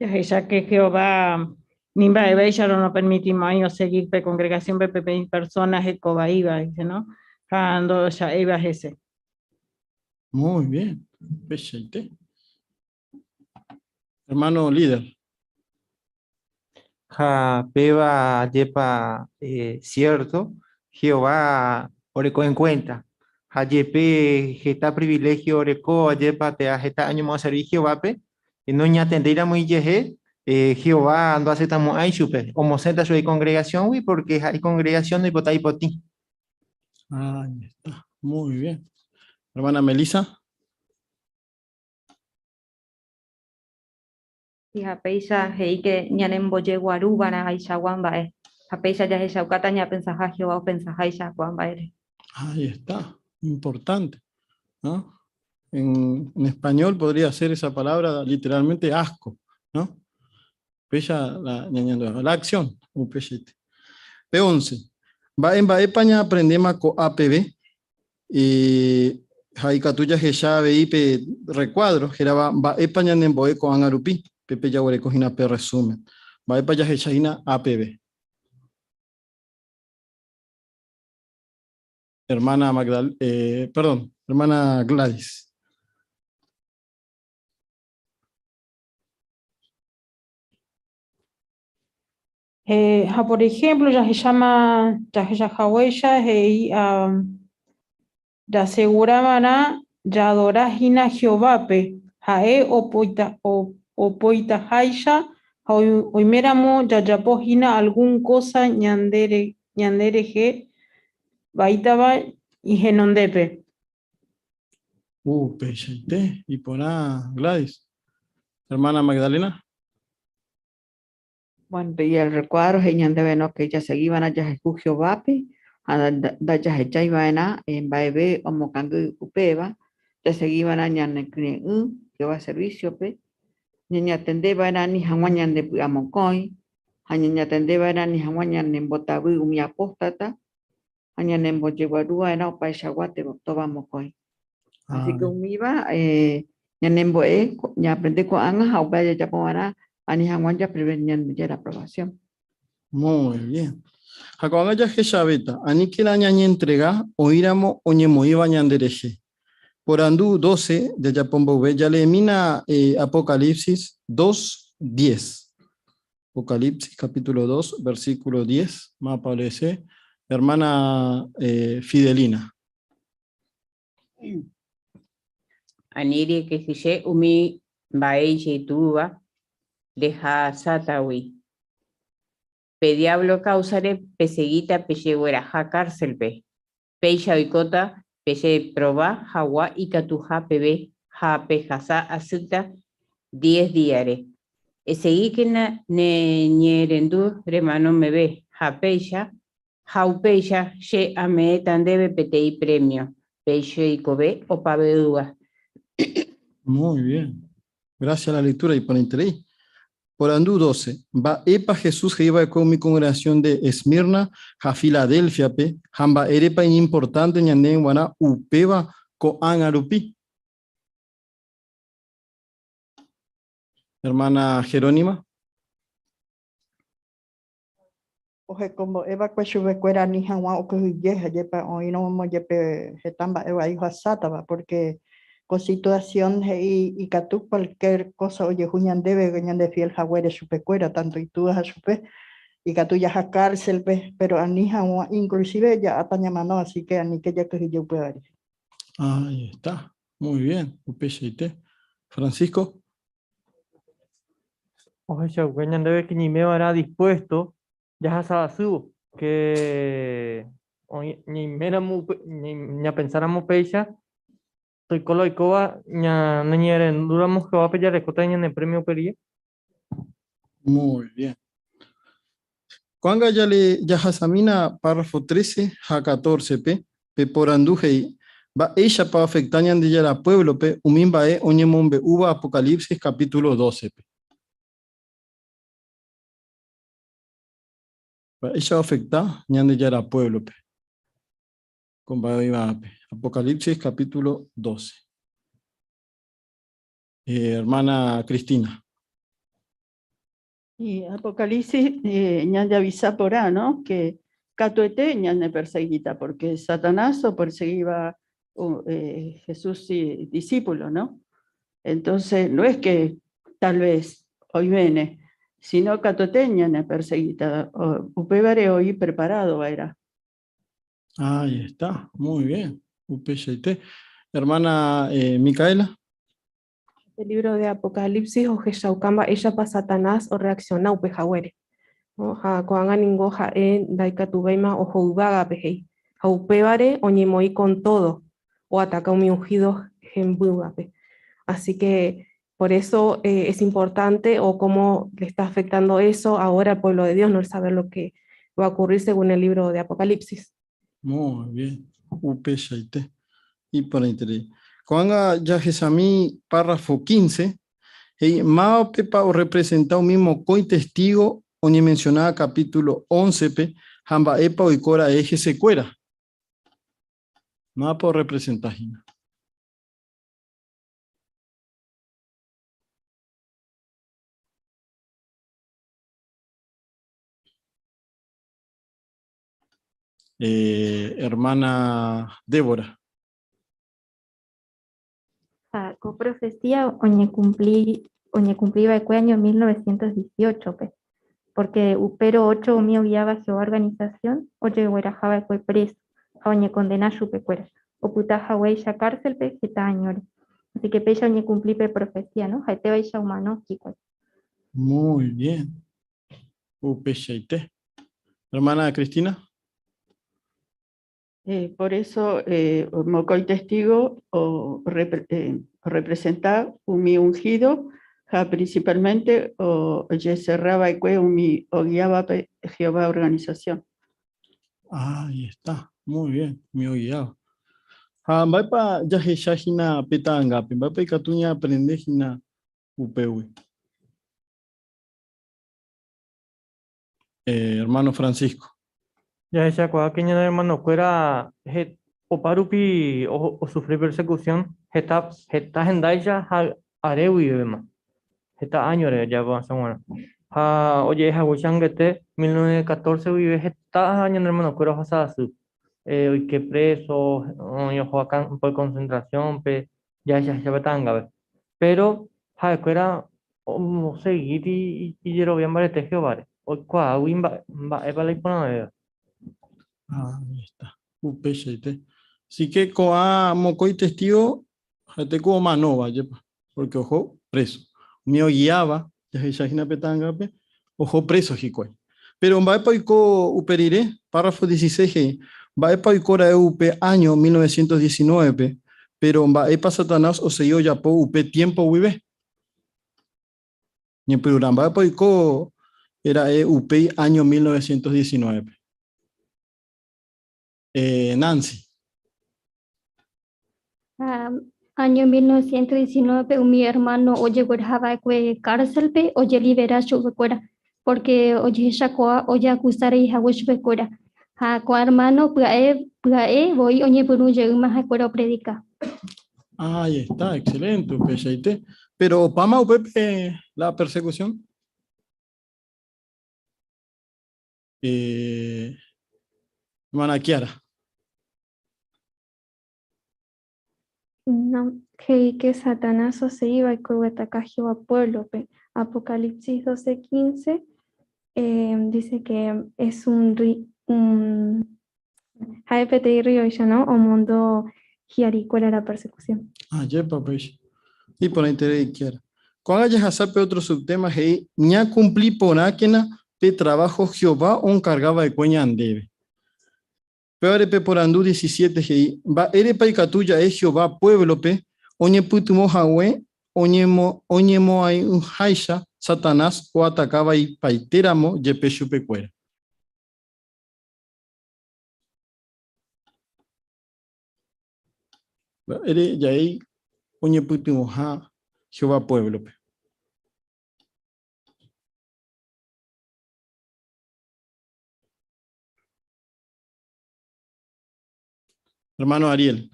Speaker 8: Ya que Jehová Nimba de Bella no permitimos años seguir de congregación de personas de Cobaiba, dice, ¿no? Cuando ya iba ese.
Speaker 3: Muy bien. Pecheite. Hermano líder.
Speaker 15: Ja, peba, yepa, cierto, Jehová oreco en cuenta. Ja, yepe, jeta privilegio oreco, yepa, te jeta año más servicio, vape, y no ña tendera muy yeje, Jehová ando aceptamos ahí chupe, como senta su congregación, uy, porque hay congregación y pota y poti.
Speaker 3: Ahí está. Muy bien. Hermana Melissa.
Speaker 14: Y hapeisha heike ñanen boye guarúbana aisha guambae. Hapeisha ya heisha ukata ña pensaja Jehová o pensaja aisha guambae.
Speaker 3: Ahí está. Importante. ¿No? En español podría ser esa palabra literalmente asco, ¿no? Pella la acción, un pellete. P11. Va en España aprendemos con APB. Y Jaicatuya Gesha Beipe recuadro, Geraba va España en Boe con Angarupi, Pepe Yaguare cogina P resumen. Va España Geshaina APB. Hermana perdón, hermana Gladys.
Speaker 8: Por ejemplo, ya se llama, ya se llama ya aseguraban ya adorajina Jehovape, jae o poita haisha, hoy meramo ya yapojina algún cosa ñandere je, baitaba y genondepe.
Speaker 3: Pechete, y por Gladys. Hermana Magdalena.
Speaker 9: Bueno, y el recuadro señan de no que ya seguían allá Jesús Jehovape, a da ya hecha iban en baebe o mocangu upeva, ya seguían allá en Jehová servicio pe, ña atendeba era ni hawañan de amocoy, ña atendeba era ni hawañan en botabu mi apóstata, añanembo yeguarúa era pa chaguate tobamos coi. Así que umiva ñanembo ya aprende con anga haupa ya pomara ani hangwan ya prevenir ya la aprobación.
Speaker 3: Muy bien. Jacuanga ya que chaveta, ani que la ñaña entrega, oíramo oñemo iba ñandereje. Por andú 12 de Yapombo ya le mina Apocalipsis 2:10. Apocalipsis capítulo 2, versículo 10, me aparece. Hermana Fidelina.
Speaker 17: Aniri que hice umi baeche tuba deja satawi. Pediablo causare peseguita pesheguera ja cárcel pe. Peisha oikota peshe proba hawa y catuja pebe ja pejasa acepta 10 diare. Esegui que na ne ñerendu remano me ve ja peisha jaupeisha she ame tan debe petei premio. Peishe y kobe o pabedúa.
Speaker 3: Muy bien. Gracias a la lectura y por interés. Por andú 12. Va epa Jesús que iba con mi congregación de Esmirna, a Filadelfia, pe, hamba erepa importante ñanden guana upeba ko angarupi. Hermana Jerónima.
Speaker 18: Oje como Eva cuesube cuera ni jawa o que yeja yepa o no mo yepe jetamba Eva hijo asataba porque con situación y catu cualquier cosa oye juñan debe gañan de fiel jaguere supe cuera tanto y tú a supe y catu ya a cárcel pero ani jawa inclusive ya ataña mano así que ani que ya que yo pueda ver.
Speaker 3: Ahí está. Muy bien. UPCT. Francisco.
Speaker 12: Oye, Chagueñan debe que ni me hará dispuesto, ya sabe que ni mera ni pensáramos pecha, estoy con la coba, ya no nieren, duramos que va a pelear en el premio pería.
Speaker 3: Muy bien. Cuanga ya le ya hasamina párrafo 13 a 14 pe por andujei va ella para afectar de ya la pueblo pe umimba oñemombe uva Apocalipsis capítulo 12 pe. Ella afecta ñande ya la pueblo pe. Con va pe. Apocalipsis capítulo 12. Hermana Cristina.
Speaker 13: Y Apocalipsis ñande avisa por ¿no? Que catuete ñande perseguita, porque Satanás o perseguía Jesús y discípulo, ¿no? Entonces, no es que tal vez hoy viene, sino catuete ñande perseguita, upevare hoy preparado era.
Speaker 3: Ahí está, muy bien. UPCT. Hermana Micaela.
Speaker 19: El libro de Apocalipsis o Jeshaucamba ella pa Satanás o reacciona upe jawere. Ha koanga ningo ha daikatubeima o joubaga pejei. Ha upebare o ñemoi con todo o ataca un ungido gembugape. Así que por eso es importante o cómo le está afectando eso ahora al pueblo de Dios, no saber lo que va a ocurrir según el libro de Apocalipsis.
Speaker 3: Muy bien. UPCT. Y por interés. Cuando ya Jesami párrafo 15, Mao Pepa o representa un mismo coi testigo o ni mencionaba capítulo 11 pe hamba epa o icora eje secuera. Mao por representar. Hermana Débora.
Speaker 6: Con profecía oñe cumplí el año 1918, pues, porque upero 8 mío guiaba Jehová organización, oye guerajaba el preso, oñe condena su pecuera, o putaja huella cárcel pe que añore. Así que pecha oñe cumplí pe profecía, ¿no? Jaite veisa humano, chicos.
Speaker 3: Muy bien. UPCT. Hermana Cristina.
Speaker 13: Por eso, mocoy testigo o representar un mi ungido, principalmente o cerraba y o guiaba Jehová organización.
Speaker 3: Ahí está, muy bien, mi guiado. Va para ya hina petanga, va para catuña aprende hina upewi. Hermano Francisco.
Speaker 15: Ya esa cosa que ñane hermano fuera o parupi o sufrir persecución, está en Daisha arewi bema. Está años ya va a bueno. Oye, es aguachangete 1914 vive está años hermano fuera hasasu. Hoy que preso, yo juego acá por concentración, ya betanga, ve. Pero fuera o seguir y yo bien vale tejo vale. O qua wimba es para la
Speaker 3: Ahí está. Upeshete. Así que coa mocoi testigo, jate como manova, yepa. Porque ojo, preso. Mío guiaba, ya se imagina petangape, ojo preso, jicue. Pero va a uperire, párrafo 16, va a icora up año 1919, pero va a Satanás o se yo ya po up tiempo vive. Ni en Perú, va a era up año 1919. Nancy.
Speaker 11: Año 1919, mi hermano oye guardaba que cárcel pe oye libera su fuera porque oye shakoa oye acusar y hago su fuera. Ha co hermano puae voy oye por un llego más a predica.
Speaker 3: Ahí está, excelente, Upecheite. Pero Pama Upepe, la persecución. Hermana Kiara.
Speaker 6: No, que Satanás o se iba y que ataca a pueblo. Apocalipsis 12:15 dice que es un HPT río ya, ¿no? O mundo hiari, ¿cuál era la persecución?
Speaker 3: Ah, yepa, pues. Y por la interés de Kiara. Cuando hayas a saber otro subtema, hey, ña cumplí por áquena, pe trabajo Jehová on cargaba de cueña andebe. Peore pe por andú 17, hey, va ere pa icatuya es Jehová pueblo pe, oñe putumo hawe, oñemo hay un haisha, Satanás o atacaba y paiteramo, yepe chupe cuera. Ere ya ahí, oñe putumo ha, Jehová pueblo pe. Hermano Ariel.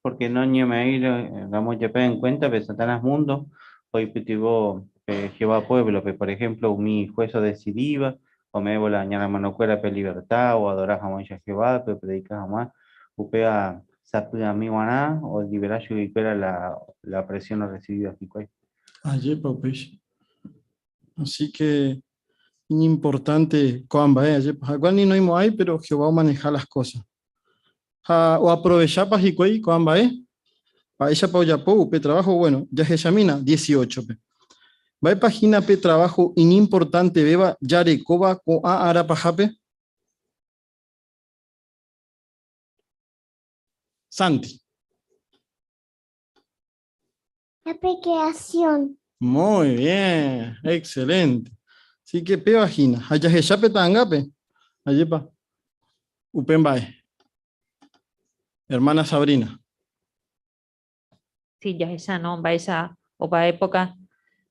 Speaker 2: Porque no ni me ir, vamos ya en cuenta, pero Satanás mundo, hoy pitivo Jehová pueblo, que por ejemplo, mi juez decidiva, o me voy la ñana manocuera pe libertad, o adorar jamás a Jehová, pe predicar jamás, upea sapia mi guaná, o liberar yo y la presión no recibida aquí, pues.
Speaker 3: Ayer, pues. Así que importante, cuamba, ayer, igual ni no hay, pero Jehová maneja las cosas. O aprovechar para Jicuey, cuamba, para ella para Oyapo, pe trabajo, bueno, ya se examina 18, pe. Va a página pe trabajo inimportante, beba, Yarecoba, con a Arapajape. Santi.
Speaker 11: La creación.
Speaker 3: Muy bien, excelente. Así que pe vagina, allá se chape tangape, allí pa. Upembae. Hermana Sabrina.
Speaker 20: Sí, ya esa, ¿no? Va esa, o para época,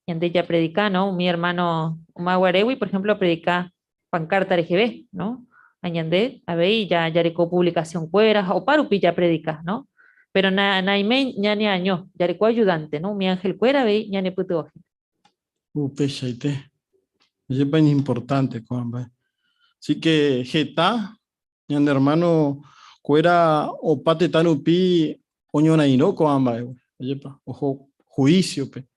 Speaker 20: y antes ya predica, ¿no? Mi hermano Umaguarewi, por ejemplo, predica pancarta RGB, ¿no? Añandé, a ver, y ya recó publicación cueras, o parupi ya predica, ¿no? Pero naime, ya ni año, ya recó ayudante, ¿no? Mi ángel cuera, ve, ya ni puto.
Speaker 3: Pechaite. Es bien importante, cuamba. Así que Geta, mi hermano, cuera o pate tanupi, oñona inoco amba, ojo, juicio, pe,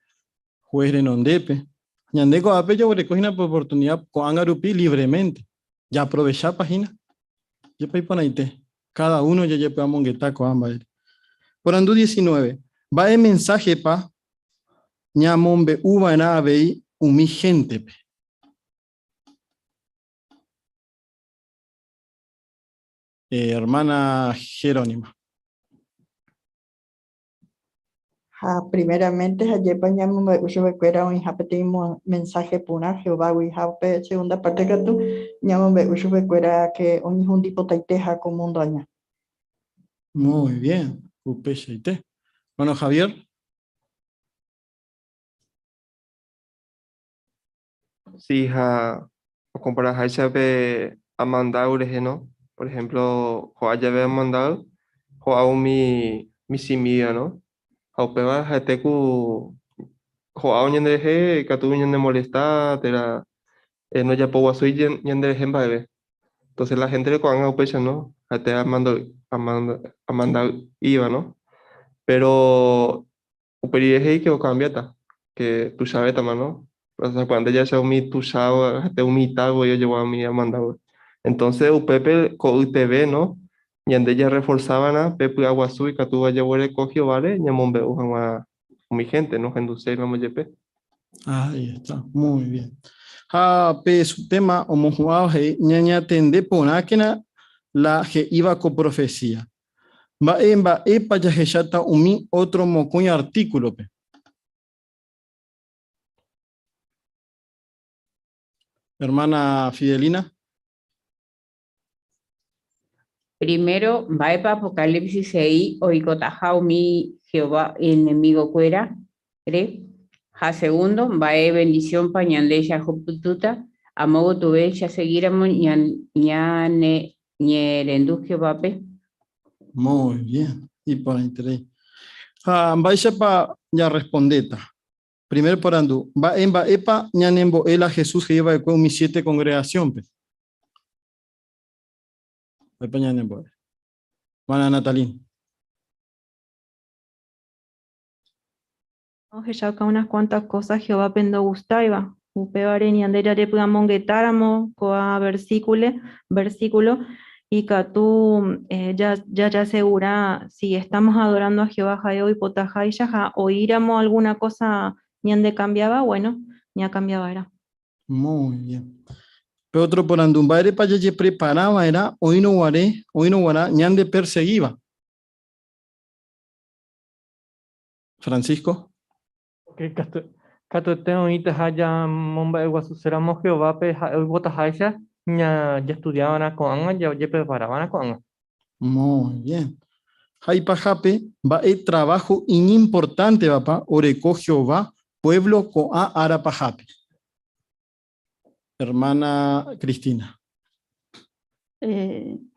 Speaker 3: juez renondepe. Ñandeco ape yo recogina por oportunidad con angarupi libremente. Ya aprovechar página. Yepa y ponaite. Cada uno ya yepa mongueta con amba. Por andú 19. Va el mensaje pa, ñamombe uva en ave umi gente, pe. Hermana Jerónima.
Speaker 18: Primeramente, ayer pañamos uso becuera un hapetimos mensaje puna Jehová hape segunda parte que tú ñamo uso becuera que un tipo taiteja como un doña.
Speaker 3: Muy bien. Upecheite. Bueno, Javier.
Speaker 10: Sí, o comparar Haisha pe Amandau, ¿no? Por ejemplo, Joaya ve Amandau, Joao mi simia, ¿no? Haupeba Hateku, Joao Yandeje, Katu Yande molesta, tera, no ya po wasui Yandeje en baile. Entonces la gente le coan a Upecha, ¿no? Hate Amanda iba, ¿no? Pero Uperi que o cambiata, que tú sabes también, ¿no? O sea, cuando ya se umi tu sabes, te umita, yo llevo a mi Amanda. Entonces Upepe con UTV, ¿no? Y ande ya reforzaban a Pepe Aguazú y Catuba ya huele cogio, ¿vale? Ñamombe a mi gente, ¿no? Genduse, vamos yepe.
Speaker 3: Ahí está, muy bien. Pe su tema, como jugado, ñaña tende ponáquena la que iba con profecía. Va epa ya hechata umi otro mocuño artículo, pe. Hermana Fidelina.
Speaker 17: Primero, Baepa Apocalipsis 6, Oikotajao mi Jehová enemigo cuera. Ja segundo, Bae bendición pañande ya jopututa, amogo tuve ya seguiramos ñane ñerendu Jehová pe.
Speaker 3: Muy bien. Y por interés. Vaya pa ya respondeta. Primero por andu. Va epa ñanembo ela Jesús que lleva con mi 7 congregación, pe. Epa ñanembo. Mana Natalín.
Speaker 8: Vamos a unas cuantas cosas Jehová pendo gustaiva. Upevare ni andere pugamongetáramo coa versículo y catú ya segura si estamos adorando a Jehová Jaeo y Potajai ya oíramos alguna cosa ni ande cambiaba, bueno, ni a cambiaba era.
Speaker 3: Muy bien. Pero otro por andumbaire para ya preparaba era hoy no guará ñande perseguiba. Francisco.
Speaker 12: Que cato tengo ita haya momba igual seramos Jehová pe bota haisha ya estudiaban con anga ya preparaban con anga.
Speaker 3: Muy bien. Jaipa jape va el trabajo importante papá oreco Jehová pueblo con a arapa jape. Hermana Cristina.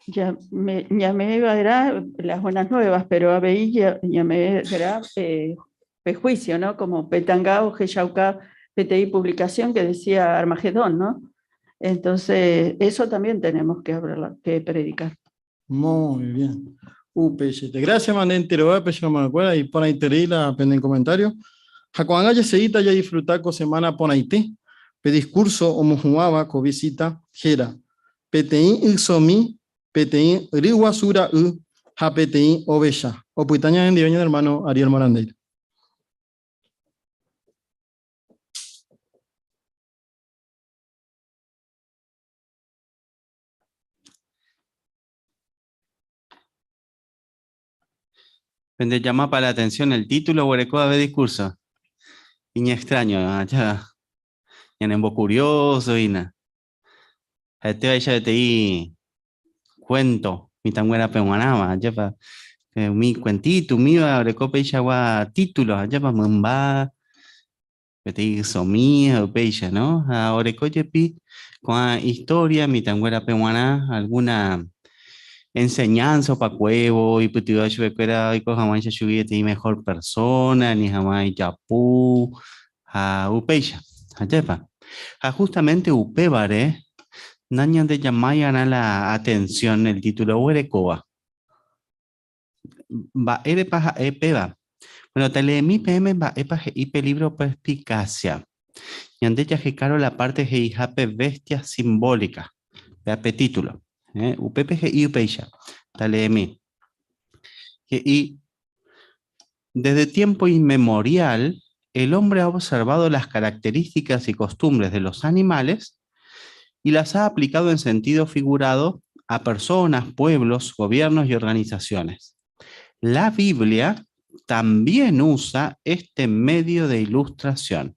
Speaker 13: Ya me verá las buenas nuevas, pero a ver, ya me verá prejuicio, ¿no? Como Petangao, Geshauka, PTI publicación que decía Armagedón, ¿no? Entonces, eso también tenemos que hablar, que predicar.
Speaker 3: Muy bien. Gracias, manentero, y por ahí te la penden comentario. Jacuanga ya seguita ya disfrutar con semana por ahí te. Pe discurso o mojuaba con visita jera. PTI ilsomi, PTI riwasura ja PTI oveja. O puitaña en diveño hermano Ariel Morandeira.
Speaker 2: Donde llama para la atención el título Huerecoa de discurso. Iña extraño, ya. Ñanembo curioso, Ina. Este vaya de ti cuento, mi tan buena peguanama, ya pa. Mi cuentito, mi Huerecoa pecha gua título, ya pa mamba. Te somía o pecha, ¿no? Huerecoa yepi con historia, mi tan buena peguana, alguna enseñanza para cuevo y putido chuequera y coja mancha chubite mejor persona ni jamás yapu a upecha ajepa a justamente upebare nañan de llamayan a la atención el título huerecoa va erepa epeba bueno tele mi pm va epa y peligro perspicacia ñande ya que caro la parte que jape bestia simbólica de título UPPG y UPEISHA, Talemi. Y desde tiempo inmemorial, el hombre ha observado las características y costumbres de los animales y las ha aplicado en sentido figurado a personas, pueblos, gobiernos y organizaciones. La Biblia también usa este medio de ilustración.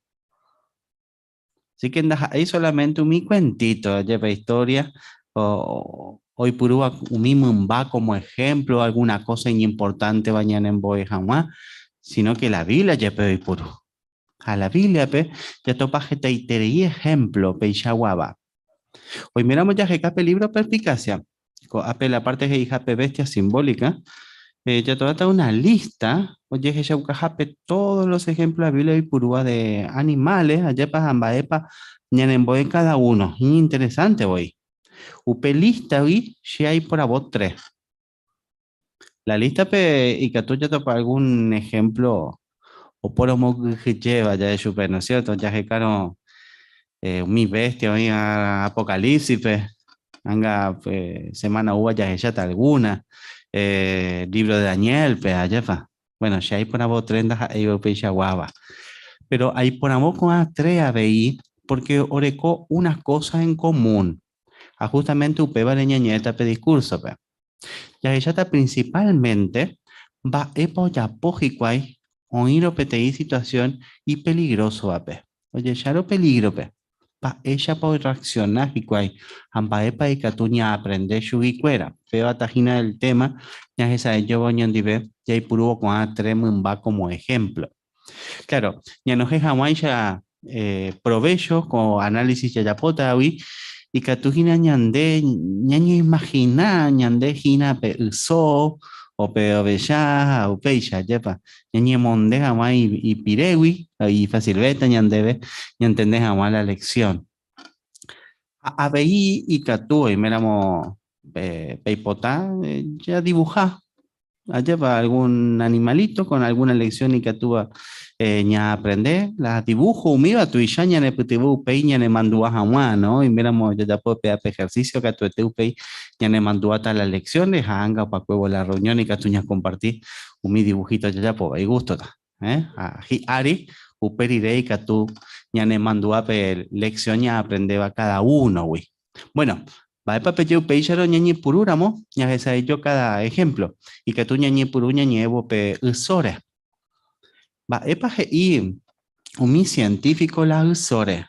Speaker 2: Así que ahí solamente un cuentito, lleva historia. Hoy Purúa mismo va como ejemplo alguna cosa importante bañan en Boe jamás, sino que la Biblia ya pe Purú. A la Biblia pe ya topa gente y ejemplo pe Ishaguaba. Hoy miramos ya que cape libro perspicacia. Ape la parte que jape bestia simbólica. Ya toda una lista. Oye, que ya jape todos los ejemplos de la Biblia y purúa de animales. Allá para ambaepa, ñanembo en cada uno. Interesante hoy. Upe lista hoy, si hay por a vos 3. La lista y que tú ya topa algún ejemplo o por lo que lleva ya de super, ¿no es cierto? Ya que caro mi bestia hoy a Apocalipsis, anga semana uva ya está alguna, libro de Daniel, allá va. Bueno, si hay por vos 30 ahí guava. Pero hay por vos con a 3 a veí porque orecó unas cosas en común. A justamente upeba de ñañeta pe discurso, pe. Ya ella está principalmente va epo ya pojicuay oíro PTI situación y peligroso ape. Oye, ya lo peligro pe. Pa ella puede reaccionar hicuay. Amba epa y catuña aprende shugicuera. Pero atajina del tema, ya esa yo voy dive, ya y puro con a va como ejemplo. Claro, ya no es jamás ya provecho con análisis ya yapota hoy y catujina ñande ñaña imagina ñande gina pe uso o pe oveja o peisha yepa ñañe monde jamás y pirewi y facilbeta ñandebe y entendés jamás la lección a veí y catu y meramo peipota ya dibuja allá va algún animalito con alguna lección y que tú ña aprender, la dibujo, umiva tu ya ña ne putibu pei ña ne mandua jamás, ¿no? Y miramos ya puedo pedir ejercicio que tu pei ña ne mandua tal las lecciones, hanga pa cuevo la reunión y que tú ña compartir mi dibujito ya po, y gusto ta, hi ari uperi rei que tú ña ne mandua pe lección ña aprendeba cada uno, güey. Bueno, va a papel peixaro ñañi purúramo, ña esa yo cada ejemplo, y que tú ñañi purú ñañevo pe usore. Va epa y mi científico la usore.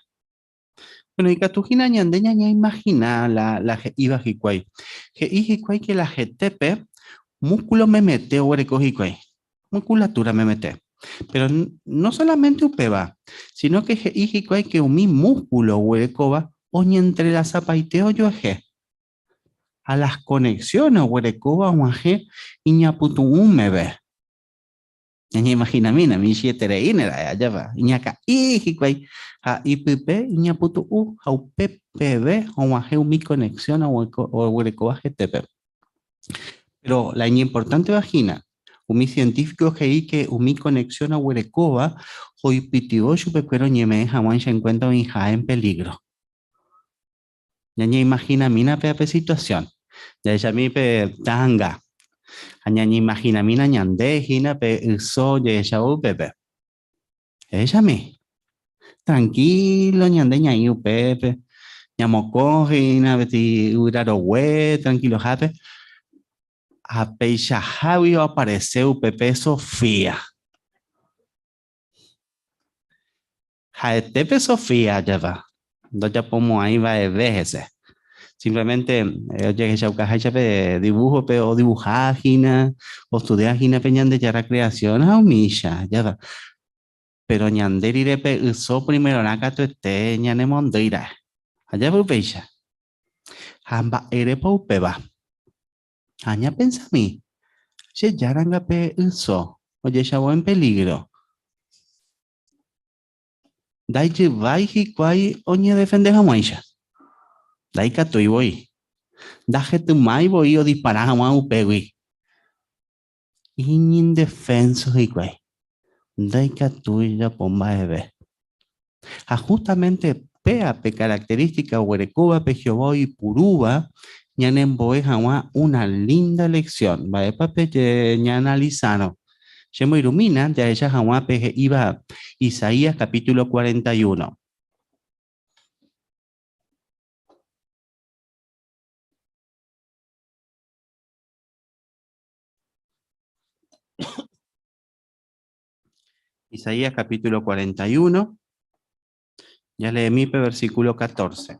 Speaker 2: Bueno, y que tú gina ñande ñaña imagina la iba jicuay. Que jicuay que la GTP, músculo me mete o jicuay. Musculatura me mete. Pero no solamente upeba, sino que jicuay que mi músculo huecoba o ni entre la zapaiteo yo eje. A las conexiones huerecoba guaje y ñaputu me ve. Ña imagina mina mi xietereína allá va. Ñaca ijicuay a IPP ñaputu a UPPB o guaje mi conexión o huerecoba GTP. Pero la importante vagina, mi científico que mi conexión a huerecoba hoy pitió chupecuero ñeme jamás se encuentra en peligro. Ña imagina mina pe situación. Ya ella mi pe tanga. Añañi imagina mina ñande hina pe uso ye ella pepe. Ella mi. Tranquilo ñande ñañu pepe. Ñamoko hina beti uraro we tranquilo jape. A peixa javi apareceu pepe Sofía. Jaetepe Sofía ya va. No ya pomo ahí va de veces. Simplemente oye que dibujo o dibujagina o estudiagina peñande ya la creación a umilla ya va pero ñanderi de pe usó primero la cato este ñane mondeira allá va pecha hamba ere po peba aña pensa mi se yaranga pe usó oye ya en peligro dai je vai hi kwai oñe defende jamoisha dai cato y voy daje tu mai voy o disparar a un pegui. Indefenso y güey. Daika tuya pomba ebe. Justamente pe característica huerecuba pe Jehová y puruba ñanen boe jawa una linda lección. Va epa pe ñana lisano. Shemo ilumina ya ella jawa pe iba Isaías capítulo 41. Isaías capítulo 41, ya leí mi versículo 14.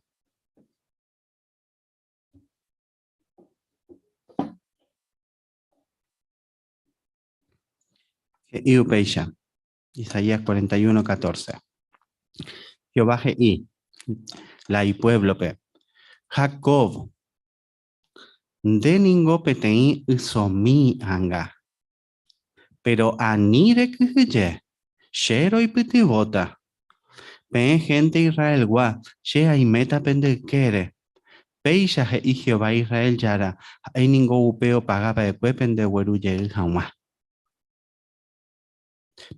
Speaker 2: Isaías 41, 14. Jehová y la y pueblo pe. Jacob. De ningo petei isomi anga. Pero anire que shero y pitibota. Pen gente Israel gua, she hay meta pendekere. Peisha y Jehová Israel yara, hay ningo upeo pagaba de cuepen de hueruye jamás.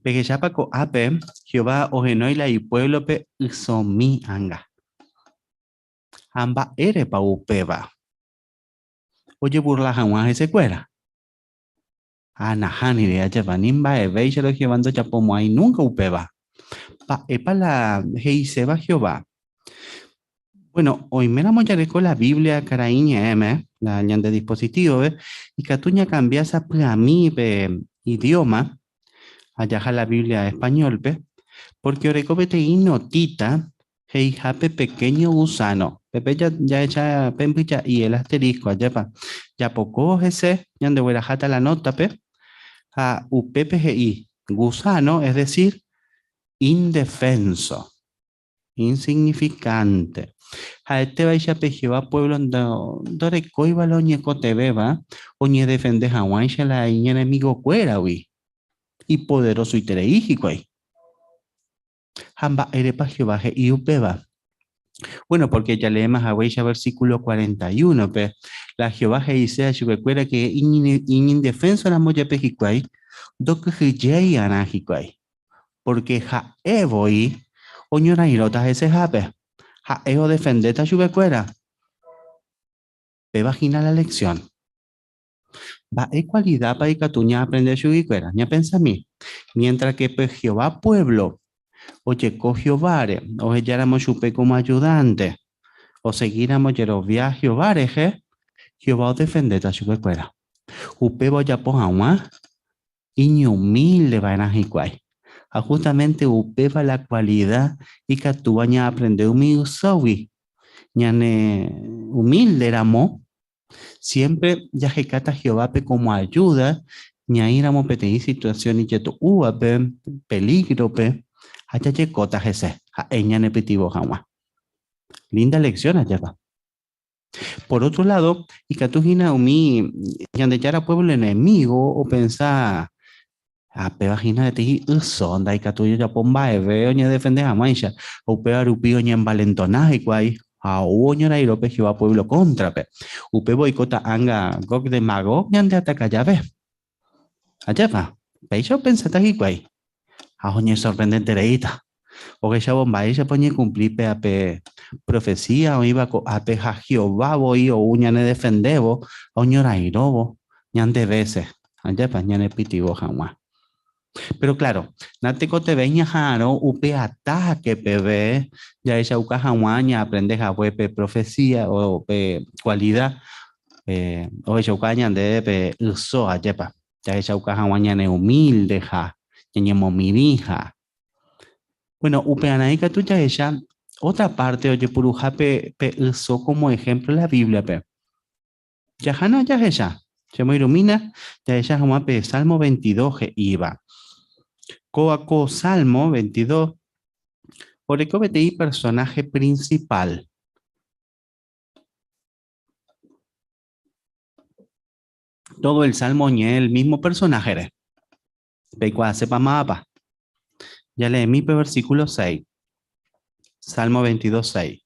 Speaker 2: Peque chapa co ape, Jehová ojenoila y pueblo pe isomi anga. Amba ere pa upeba. Oye burla jamás ese cuera. Anahani de achapanimba e veisha lo llevando chapomo ahí nunca upeba. Pa epa la heiseba Jehová. Bueno, hoy me la con la Biblia caraíña, la ñan de dispositivo, y catuña cambiasa a mí, idioma, allá la Biblia español, porque orecobete y notita, hey, jape pequeño gusano, pepe ya echa pempicha y el asterisco, allá pa, ya poco ese, ñan de huela jata la nota, a upepgi, gusano, es decir, indefenso, insignificante. A este vaya Jehová pueblo dore coiba lo ñeco te beba, oñe defende Hawái la enemigo cuera, y poderoso y tereíjico ahí. Hamba erepa Jehová y upeba. Bueno, porque ya leemos a Hawái versículo 41, la Jehová dice a su cuera que indefenso la moya pejicuay, do que jey anajicuay, porque ja evoi, oñora irota ese jape. Ja eo defendete a su cuera. Pe vagina la lección. Va e cualidad para catuña aprender su cuera. Ya pensa a mí. Mientras que pues Jehová pueblo, oye co Jehová, o elláramos chupe como ayudante, o seguíramos Jerovia Jehová, Jehová defendete a su cuera. Upe voy a poner más. Iño humilde va en ajicuay. Justamente upeva la cualidad y que tú vayas a aprender humilde, humilde éramos, siempre ya que cata Jehová como ayuda, ña iramos peteí situación y tu uva peligro allá llegota ese, a ella nepetivo jamás. Linda lección allá va. Por otro lado, y que tú gina umi, ya de ya pueblo enemigo o pensar a pevagina de ti sonda y catuyo ya pomba veo ni defender a mancha o peor upio ni envalentonaje guay a uñora y lope Jehová pueblo contra upe boicota anga gog de mago ni ande ataca ya ve allá va pecho pensata y guay a oñe sorprendente reita o que ya bomba ella pone cumplir pe profecía o iba a peja Jehová voy o uña ne defendebo oñora y robo ni ande veces allá va ni ne pitivo jamás. Pero claro, nateco te veña jaro, upe ataque pb, ya ella uca jaguaña, aprende jahuepe profecía o cualidad, o ella ucaña de pe uso a yepa, ya ella uca jaguaña ne humilde ja, ñemo mirija. Bueno, upe anaika tu ya ella, otra parte, oye puruja pe uso como ejemplo la Biblia pe. Ya jana ya ella, se me ilumina, ya ella jamás pe Salmo 22 que iba. Coaco Salmo 22, Oreco BTI personaje principal. Todo el Salmo ñe el mismo personaje. Pecua sepa mapa. Ya leí mi versículo 6. Salmo 22, 6.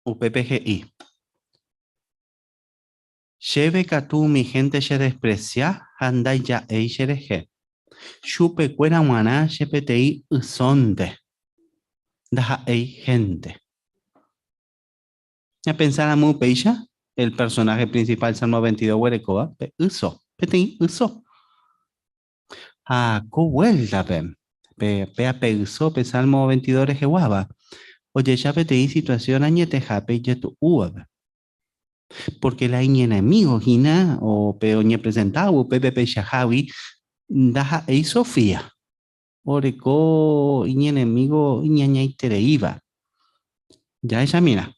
Speaker 2: UPPGI. Lleve catú mi gente se desprecia, andai ya ei xereje. Chupe cuera maná PTI usonte. Daja ei gente. Ya pensar a mu peisha, el personaje principal Salmo 22 huerecoa, uso, PTI uso. Co vuelta pe uso pe Salmo 22 rejehuaba. Oye ya PTI situación añete jape yetu uab. Porque la iñe enemigo gina o pe oñe presentado pepe shahawi daja ei Sofía. Oreco iñe enemigo iñaña iba. Ya ella mira.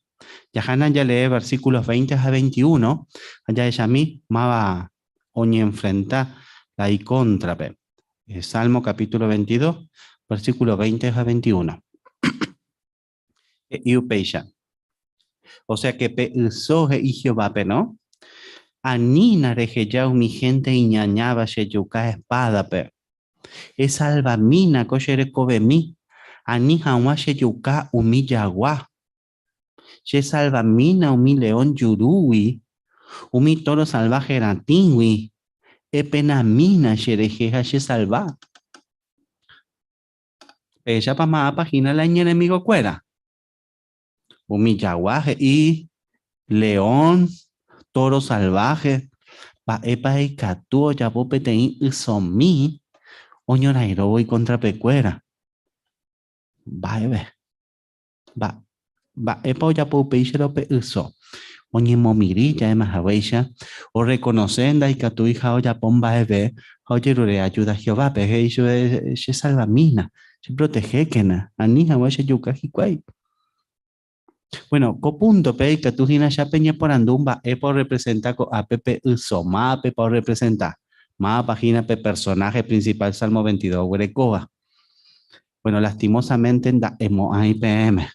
Speaker 2: Ya Hanan ya lee versículos 20 a 21. Allá ella mi mava oñe enfrenta la y contra pe. Salmo capítulo 22, versículos 20 a 21. Y upeisha. O sea que pe soje y Jehová pe, ¿no? Anina rejeyau mi gente y ñañaba yuca espada pe. Es salvamina koshere mi. Ani hawa yuca humillagua. Se salvamina umi león yurui. Umi toro salvaje ratingui. Epenamina sherejeja se salva. Ella pa más página la enemigo cuera. Humillaguaje y león, toro salvaje. Pa epa y catuo ya popetein isomi. Oñorairo y contra pecuera. Va ebe. Va. Va epa ya popeixero pe iso. Oñe momiri ya ema haweisha. O reconocenda y catu hija o ya pomba ebe. Oye rure ayuda a Jehová pe heisho se salvamina. Se protege quena. Anija hueshe yuka hikwai. Bueno, copunto pe que tú tienes ya peña por andumba por representar a Pepe Uso, mape por representar, más página pe personaje principal Salmo 22 Huerecoa. Bueno, lastimosamente en da emo IPM.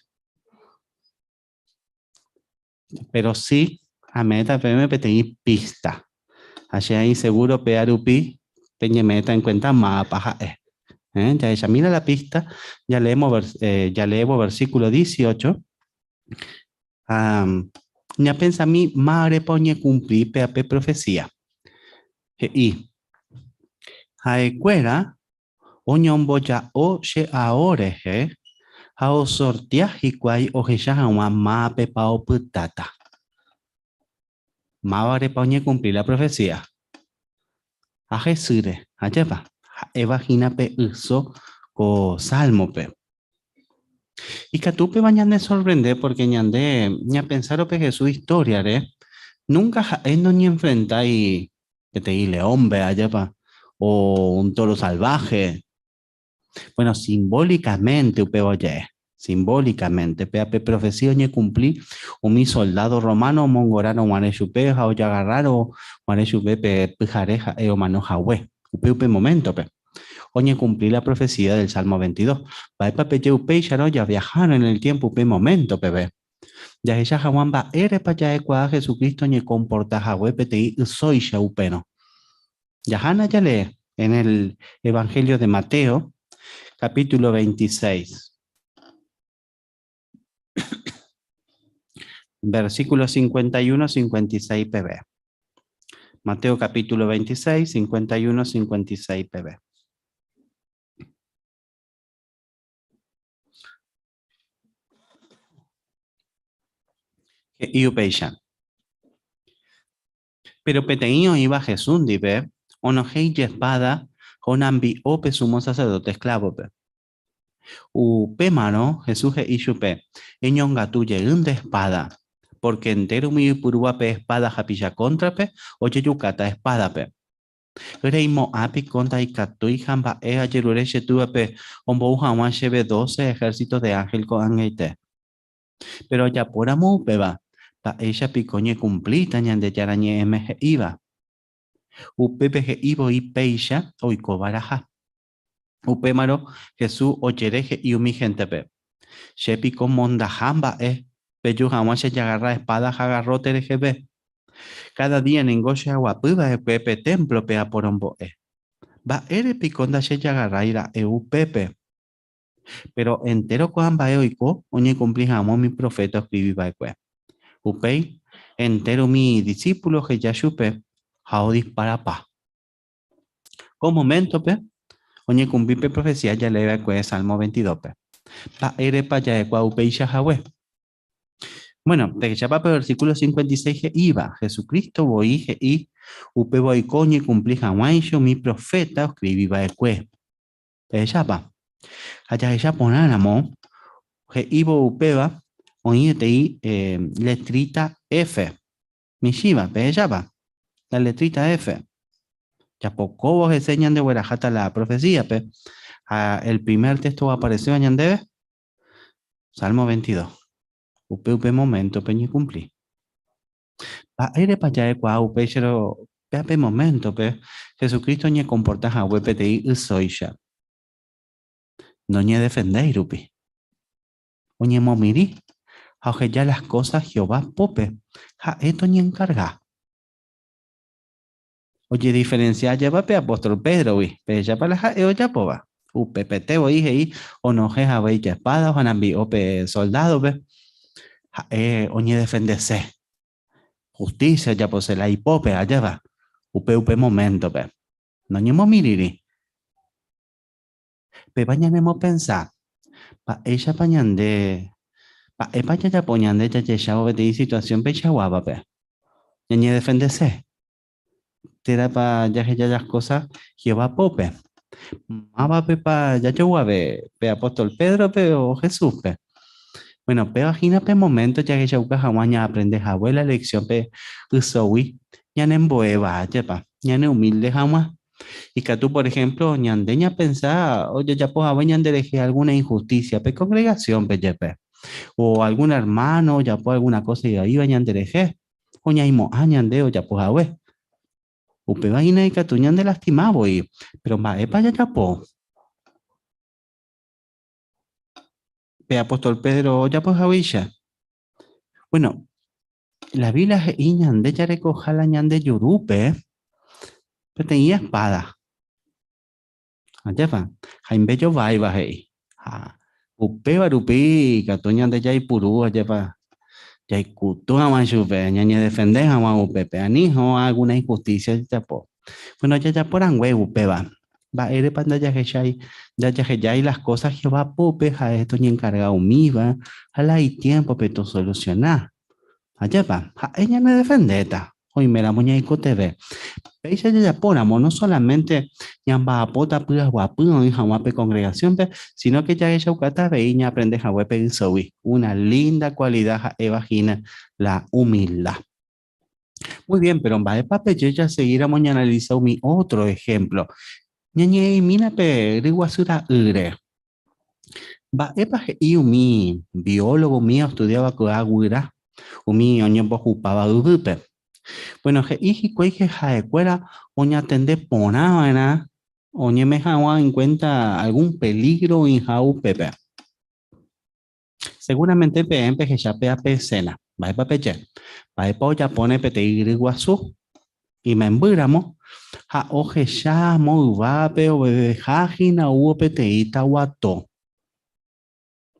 Speaker 2: Pero sí, a meta PM tenéis pista. Allí ahí seguro PRUP peña meta en cuenta más paja ya ella mira la pista, ya leemos versículo 18. Ya pensa a mí, madre poñe cumplir PAP profecía. Y haecuera, oñon boya o she ahora, a o sortia y cuay o ya a ma pepa o putata. Madre poñe cumplir la profecía. A Jesús, a lleva, evagina pe uso co salmo pe. Y que tú pe bañan sorprender porque ñande ña pensaron que Jesús historia, nunca no ni enfrenta y que te dile hombre allá pa o un toro salvaje. Bueno, simbólicamente upe oye, simbólicamente pe profecía ni cumplí un mi soldado romano mongorano manechupe o ya agarrar o manechupe pe pijareja o manoja we upe momento pe. Oye, cumplir la profecía del Salmo 22. Va para peche upe ya ya viajaron en el tiempo upe momento, bebé. Ya ella jawan va ere para ya ecuador Jesucristo ni comporta jahue pete soy ya upeno. Ya Hanna ya lee en el Evangelio de Mateo, capítulo 26. Versículos 51-56 pb. Mateo capítulo 26, 51-56 pb. Y upeishan. Pero peteño iba Jesús, dibe, o no hei espada, o nambi ope sumo sacerdote esclavo pe. Upe mano, Jesús e ishupe, eñon gatuye de espada, porque entero mi purua pe espada japilla contra pe, oye yucata espada pe. Reimo api contra y catu y jamba e ayerure shetua pe, ombo ujawan shebe 12 ejércitos de ángel con angeite. Pero ya por amu peba. Pa ella picoñe cumplita ñande yarañe MG iba. UPPG ibo y peisha oiko baraja. Upemaro Jesús oyereje y umi gente pe. She pico mondajamba peyu jamás se agarra espada jagarrote RGB. Cada día en engoche aguapuba pepe templo pea porombo Va ere piconda se agarra ira UPP. Pero entero cuamba oiko oñe cumplijamos mi profeta escribí va Upei, entero mi discípulo que ya supe, jao dispara pa. Con momento, pe, oñe cumbi pe profecía ya le ve Salmo 22, pe. Pa ere pa ya de upei shahawe. Bueno, te ya pa versículo 56 que iba, Jesucristo voy y upe voy coñe cumpli jawaisho mi profeta escribí va de Te ya pa. Allá ya ponáramo, que ibo upeba, oye letrita F. Mishiva, va. La letrita F. Ya poco vos enseñan de Huerajata la profecía, pe. El primer texto apareció en Yandebe. Salmo 22. Upe momento, peñi cumplí. Pa aire pa ya equa upe pero pe momento, pe. Jesucristo ni comporta a PTI usoisha. No ni defender rupi. Oñe momiri. Aunque ya las cosas Jehová pope, ja esto ni encarga. Oye, diferencia lleva pe apóstol Pedro, uy, pe ya para la ya poba. PPT, voy ahí, o no jeja, ve ya espada, o anambi, o pe soldado, ve. Oye, defenderse. Justicia, ya pose la hipope, allá va. Upe momento, pe. No ni mo miriri. Pe bañanemo pensar. Pa ella pañande. Pa epa ya poñande ya ya o de situación pe chaguaba, pe. Ni defenderse. Tera pa ya las cosas, Jehová pope. Maba pe pa ya chaguabe, pe apóstol Pedro, pe o Jesús, pe. Bueno, pe vagina pe momento ya que chauca jamaña aprende la lección pe usowi. Ya ne emboeba, ya pa. Ya ne humilde jamás. Y que tú, por ejemplo, ñandeña pensar, oye, ya pues haber ñandereje alguna injusticia, pe congregación, pe yepe. O algún hermano, ya pues alguna cosa y ahí va ñandereje. O ñaimo, ñandeo, ya pues haber. Upe vaina y que tú ñande lastimado y, pero va, epa ya pues. Pe apóstol Pedro, ya pues haber. Bueno, la Biblia es ñande ya recoja la ñande yurupe, pero tenía espada. Allá va, Jaime yo va y va ahí. Upe barupi, katuña de jay puru allá va. Jay kutu ama chupe, ñañe defender ama upe, pe anijo alguna injusticia ya po. Bueno, ya por angüe upe va. Va ere panda ya que las cosas Jehová pope, a esto ni encargado mi va, a la hay tiempo pe tu solucionar. Allá va, ella me defendeta. Hoy me la muñeco TV. Peisa ya ponamos no solamente ñamba apota puras guapuno y jaguape congregación, sino que ya ella ucata veía aprende jaguape en sowi. Una linda cualidad evagina la humildad. Muy bien, pero en vez de papel ya seguiremos y analizar mi otro ejemplo. Ñañe mina pe riguasura ure. Va epa y mi biólogo mío estudiaba con agüira. Umi oño ocupaba ubupe. Bueno, y que jaecuera oña tende ponabana oñe me jawa en cuenta algún peligro en jau pepe. Seguramente PMP que ya pea pecena, va a peche, va a ya pone pete y guasú y me embüramos ja oje ya muy va peo bebe jajina hubo peteita guato.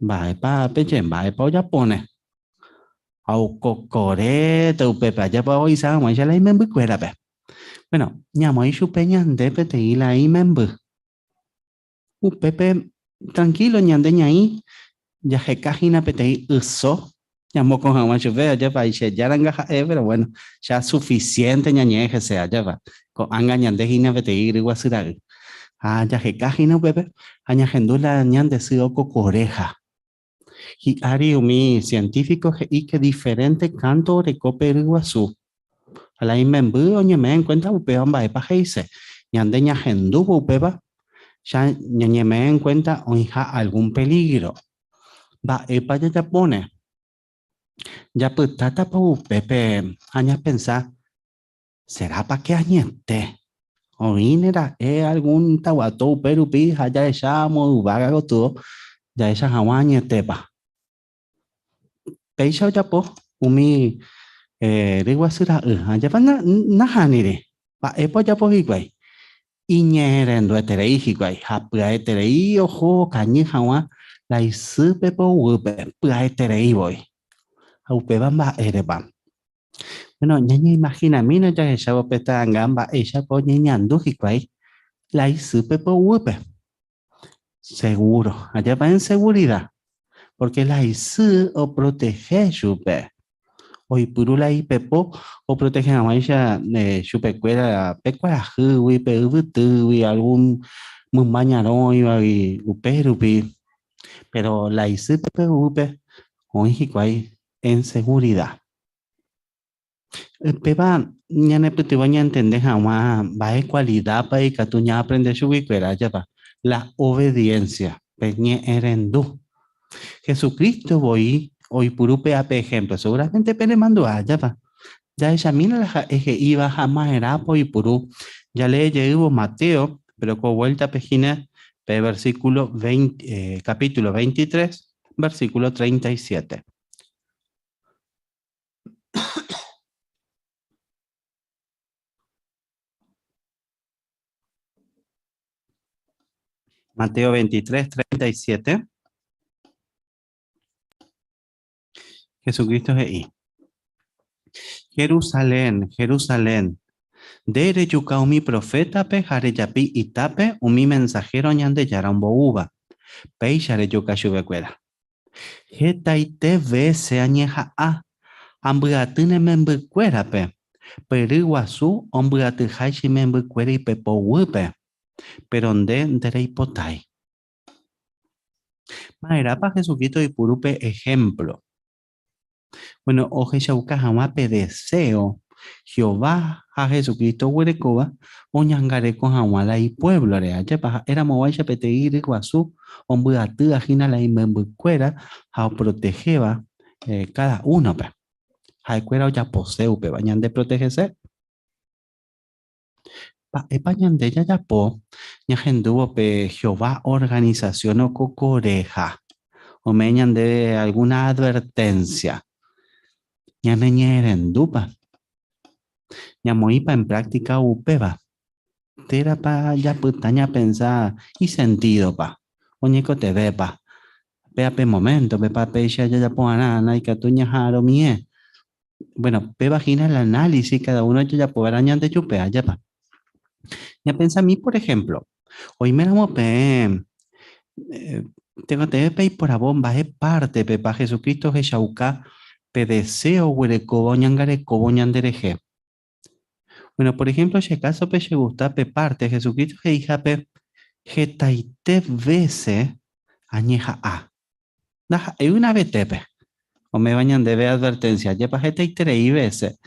Speaker 2: Va a peche, va a ya pone. Au cocore tu pepe allá pa hoy sa mo ya la imembu cuera pe. Bueno, ñamo ahí su peña de pete y la imembu. Pepe tranquilo ñande ñaí ya je cajina pete y uso. Ñamo con jamás su ve allá pa y se ya ranga pero bueno, ya suficiente ñañeje se allá va. Con anga ñande gina pete y guasura. Ya je cajina pepe, aña gendula ñande sido cocoreja. Y ari umi científico y que diferente canto recope el guasú. A la inmembu oñe me encuentra upeón va epa heise. Ñandeña gendubo upeba. Ya ñañe me encuentra oija algún peligro. Va epa ya pone. Ya putata pa upepe. Aña pensar. ¿Será pa que añete? O inera algún tahuato uperupi. Ya echamos uvaga todo. Ya esa jawañete pa. Peisha ya po umi riguasura ya pa na hanire pa epo ya po higuay iñerendo eterei higuay hapua eterei ojo cañi hawa la isupe po upe pua eterei boy aupe bamba ereba. Bueno ñaña imagina mina ya esa peta gamba ella po ñañando higuay la isupe po upe seguro allá va en seguridad. Porque la ISU o protege chupe. Hoy purula y pepo o protege a maisha de chupe cuera pecuara hui peubutu y algún mumañarón y uperupi. Pero la ISU peupe hoy hikuai en seguridad. Peba ñane putibaña entender jamás va cualidad para que tú ya aprendes chupe cuera ya va. La obediencia. Peñe erendú. Jesucristo voy hoy purupe a ejemplo seguramente pene mando allá va ya ella mina la eje iba jamás era y purú ya le llegó Mateo pero con vuelta pejina versículo 20 capítulo 23 versículo 37 Mateo 23, 37. Jesucristo es ahí. Jerusalén, Jerusalén. Dere yuka umi profeta pe jare yapi itape umi mensajero ñande yarambo uva. Peixare yuka shubecuera. Jeta ite vese añeja a. Ambuatine membucuera pe. Peru guasu ombuatu haishi membucuera y pepo wupe. Pero dere hipotai. Maerapa Jesucristo y purupe ejemplo. Bueno, oje shauka jamape deseo. Jehová a Jesucristo huerecoba, oñangareco jamala y pueblo era movacha peteir guasú, ombuatu ajina la imembucuera, a protegeba cada uno pe. Jaicuera ya poseu pe bañan de protegerse. Pañan de ya po, ñajenduvo pe Jehová organización o cocoreja, o meñan de alguna advertencia. Ñaneñeren dupa. Ñamoipa en práctica upeba. Tera pa ya putaña pensar y sentido pa. Oñeco te ve pa. Pea pe momento, pe pa pecha ya poana y catuña jaro mie. Bueno, pe vagina el análisis, cada uno ya podrá de chupea ya pa. Ya pensa a mí, por ejemplo, hoy me llamo pe. Tengo te pe por a bomba, es parte pe pa Jesucristo que shauka pe deseo huerecobo ñangarecobo ñandereje. Bueno, por ejemplo, si acaso pe se gusta pe parte Jesucristo que hija pe jetaite vese añeja a. Hay una vetepe. O me bañan de ver advertencia. Ya pa jetaite y veces.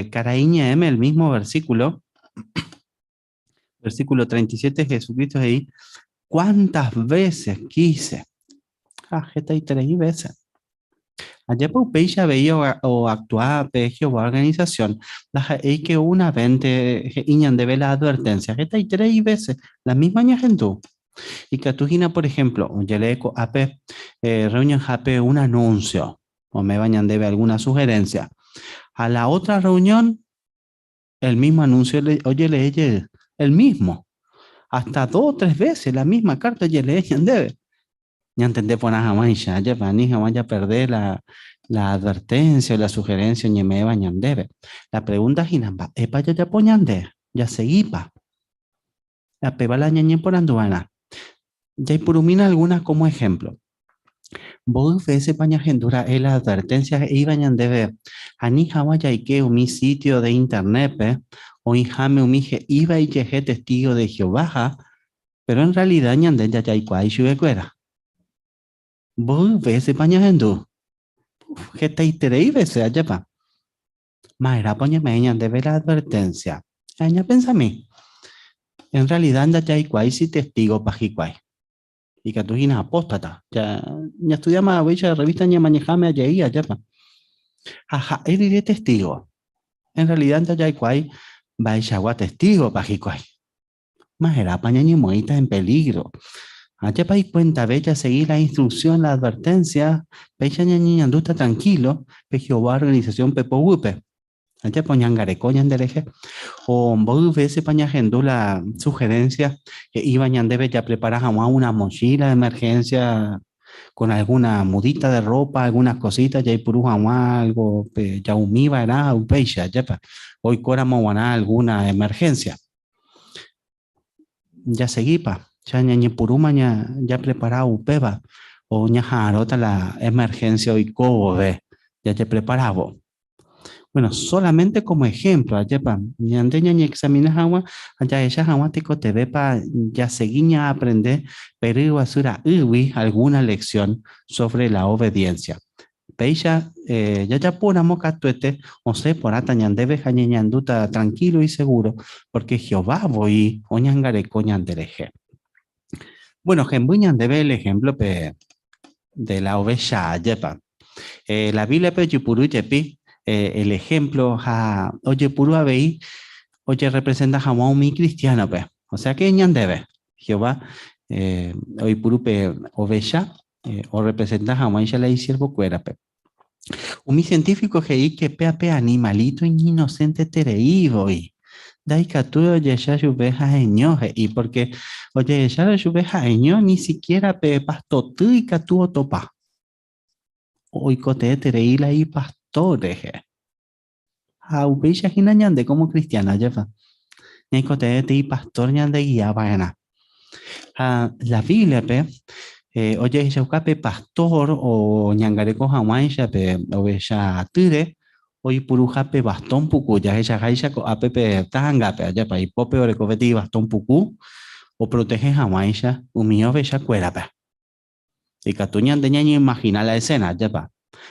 Speaker 2: Caraíña M, el mismo versículo. Versículo 37, Jesucristo ahí. ¿Cuántas veces quise? Jetaite y veces. Allá por Peisha veía o actuaba Pegio o organización, hay que una vente iñan de ver la advertencia, que hay 3 veces, la misma gente. Y que tú por ejemplo, un yeleco AP, reunión AP un anuncio, o me bañan de ver alguna sugerencia. A la otra reunión, el mismo anuncio, oye, le el mismo. Hasta 2 o 3 veces la misma carta, oye, le debe. Ya entendé por nada más, ya vaya a perder la advertencia o la sugerencia, ni me bañan debe. La pregunta es, ¿epa ya poñande? Ya seguipa. La peba la ñañe por anduana. Ya hay purumina alguna como ejemplo. Vos veces paña gendura la advertencia y bañan debe. Ani hawaya y que mi sitio de internet, o injame umije iba y que testigo de Jehová, pero en realidad ñande ya hay cuay chubecuera. Vos ves paña gendú. Que te interés veces allá pa. Maera poña meñan de ver la advertencia. Aña pensa a mí. En realidad anda ya hay cuay si testigo pa jicuay. Y que tú ginas apóstata. Ya estudiamos a la revista ña manejame allá pa. Ajá, él de testigo. En realidad anda ya hay cuay va a testigo pa jicuay. Maera paña ni moita en peligro. Allá para cuenta, bella seguir la instrucción, la advertencia, bella ñaña anduta tranquilo, pe Jehová organización pepo wupe. Allá poñan garecoñan del eje, o vos veces pañajendo la sugerencia que iba ñandebe ya preparar una mochila de emergencia con alguna mudita de ropa, algunas cositas, ya hay puru algo, ya umiva era un peixa, ya pa. Hoy coramos alguna emergencia. Ya seguí pa. Ya ñañe puruma ya preparado upeba o ña jarota la emergencia hoy cobe ya te preparaba. Bueno, solamente como ejemplo, allá pa ñande ñañe examinas agua, allá ella agua te ve pa ya seguiña aprender pero basura alguna lección sobre la obediencia. Peisha ya ponamos catuete o se por atañan debe jañeñanduta tranquilo y seguro porque Jehová voy o ñangareco ñandereje. Bueno, Gembuñan debe el ejemplo de la oveja yepa. La Biblia pe yupuru yepi, el ejemplo oye puru abei, oye representa jamón mi cristiano pe. O sea que ñan debe. Jehová hoy puru pe oveja o representa jamón ya la siervo cuera pe. Un científico que pe animalito inocente tereí voy. Daikatu oye ya yubeja eñoje y porque oye ya la yubeja eño ni siquiera pe pasto tu y catu topa. Hoy cote tereila y pastores. A ubeja ginañande como cristiana lleva. Ni cote te y pastor ñande guía vaina. La Biblia pe oye ya pe pastor o ñangareco jamás ya pe oveja tire. Hoy puruja pe bastón puku ya ella gaisha ko apepe tanga pe allá pa ipope ore coveti bastón puku o protege jamaisha umio bella cuera pe y catuñan de ñaña imagina la escena allá pa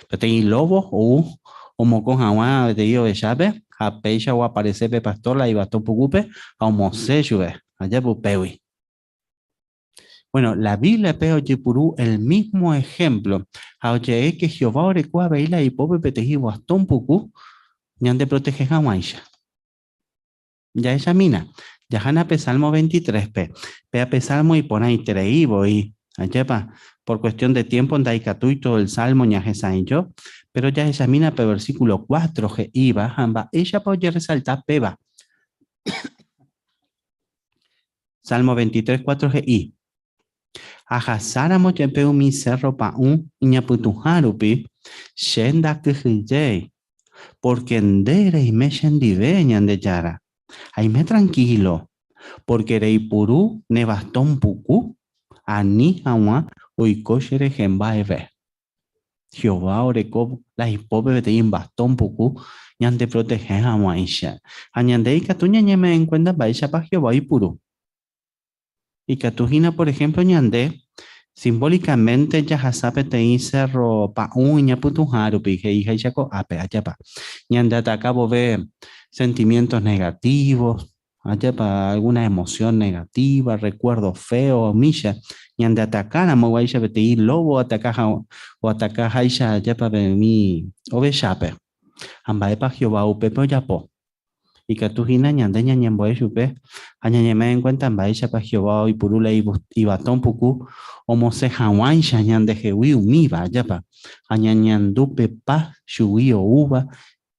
Speaker 2: pero te lobo o moco jama de yo bella pe a peisha o aparece pe pastor la y bastón puku pe a mose juve allá pu pewi. Bueno, la Biblia pe oye purú el mismo ejemplo a oye que Jehová ore cua veila y pope peteji bastón puku ñande protege jamaisha. Ya ella mina, ya jana pe Salmo 23 pe pe Salmo y pone ahí treibo y ayepa por cuestión de tiempo en daikatu y todo el Salmo ñaje yo, pero ya ella mina pe versículo 4 que iba jamba ella puede resaltar peba. Salmo 23 4 que i ajasara mo pe mi cerro pa un ñaputujarupi shenda que porque endere y me shendiveñan de yara. Ay me tranquilo, porque rei purú ne bastón puku, ani hawa oikoshere gembaeve. Jehová oreco la hipope betein bastón puku, ñante protege hawa isha. Añande y catuña ñeme en cuenta baisha pa Jehová y purú. Y catujina, por ejemplo, ñande, simbólicamente ya hasape te cerro pa uña putujaru pije hija y chaco ape allapa. Ñande atacabo ve sentimientos negativos, allapa alguna emoción negativa, recuerdo feo, milla, ñande atacar a moguaisha beti lobo atacaja o atacaja isha allapa be mi ovechape. Ambaepa Jehová upepe oyapo. Y que tu gina ñande ñañembo yupe, añañeme en cuenta ambaisha pa Jehová y purula y batón puku, o mose hawaisha ñande jewi umiba allapa. Añañandupe pa shuwi o uva,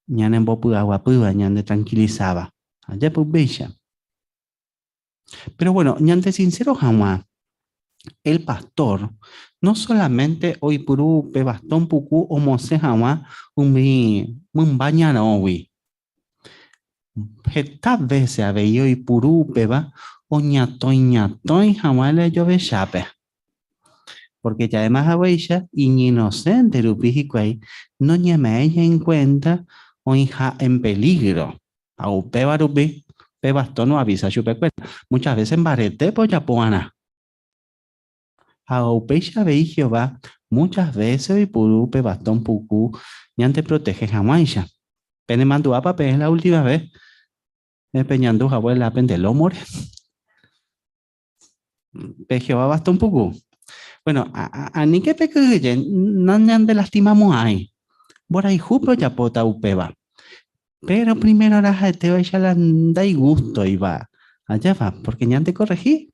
Speaker 2: ñanembo pu agua puba, ñande tranquilizaba. Allá pues bella. Pero bueno, ñante sincero jamás, el pastor no solamente hoy puru pe bastón puku o mose jamás un baña no hoy. Estas veces había hoy puru peba o ñatoy jamás le llove chape. Porque ya además había inocente rupijicuay no ñame ella en cuenta o hija en peligro. Au peba rupi pe bastón no avisa chupe cuenta. Muchas veces en barete pues ya poana. Au pecha veí Jehová muchas veces y puru pe bastón puku ñante protege jamaisha. Pene mandua papel es la última vez. Peñando abuela pendelo more. Pe Jehová bastón puku. Bueno, a ni que peque no ñande lastimamos ahí. Por ahí jupo ya pota upeba. Pero primero la gente ella la da y gusto y va. Allá va, porque ya te corregí.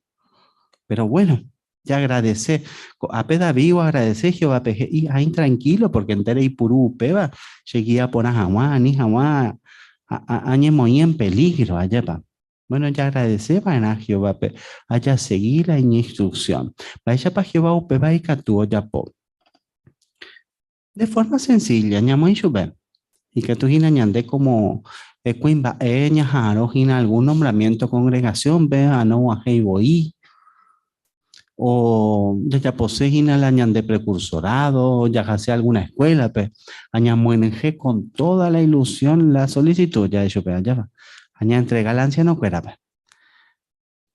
Speaker 2: Pero bueno, ya agradece. A peda vivo agradece Jehová peje. Y ahí tranquilo, porque entera y purú peba. Llegué a poner jamás, ni jamás. Añe muy en peligro, allá va. Bueno, ya agradece a Jehová pe. Allá seguir la instrucción. Vaya para Jehová upeba y catuo ya po. De forma sencilla, ñamo y sube. Y que tú ñande como cuimba ñajaro gina algún nombramiento congregación vea no a boí o ya posee gina la ñande precursorado ya hace alguna escuela pe añamueneje con toda la ilusión la solicitud ya hecho pe allá va aña entrega la anciano cuera pe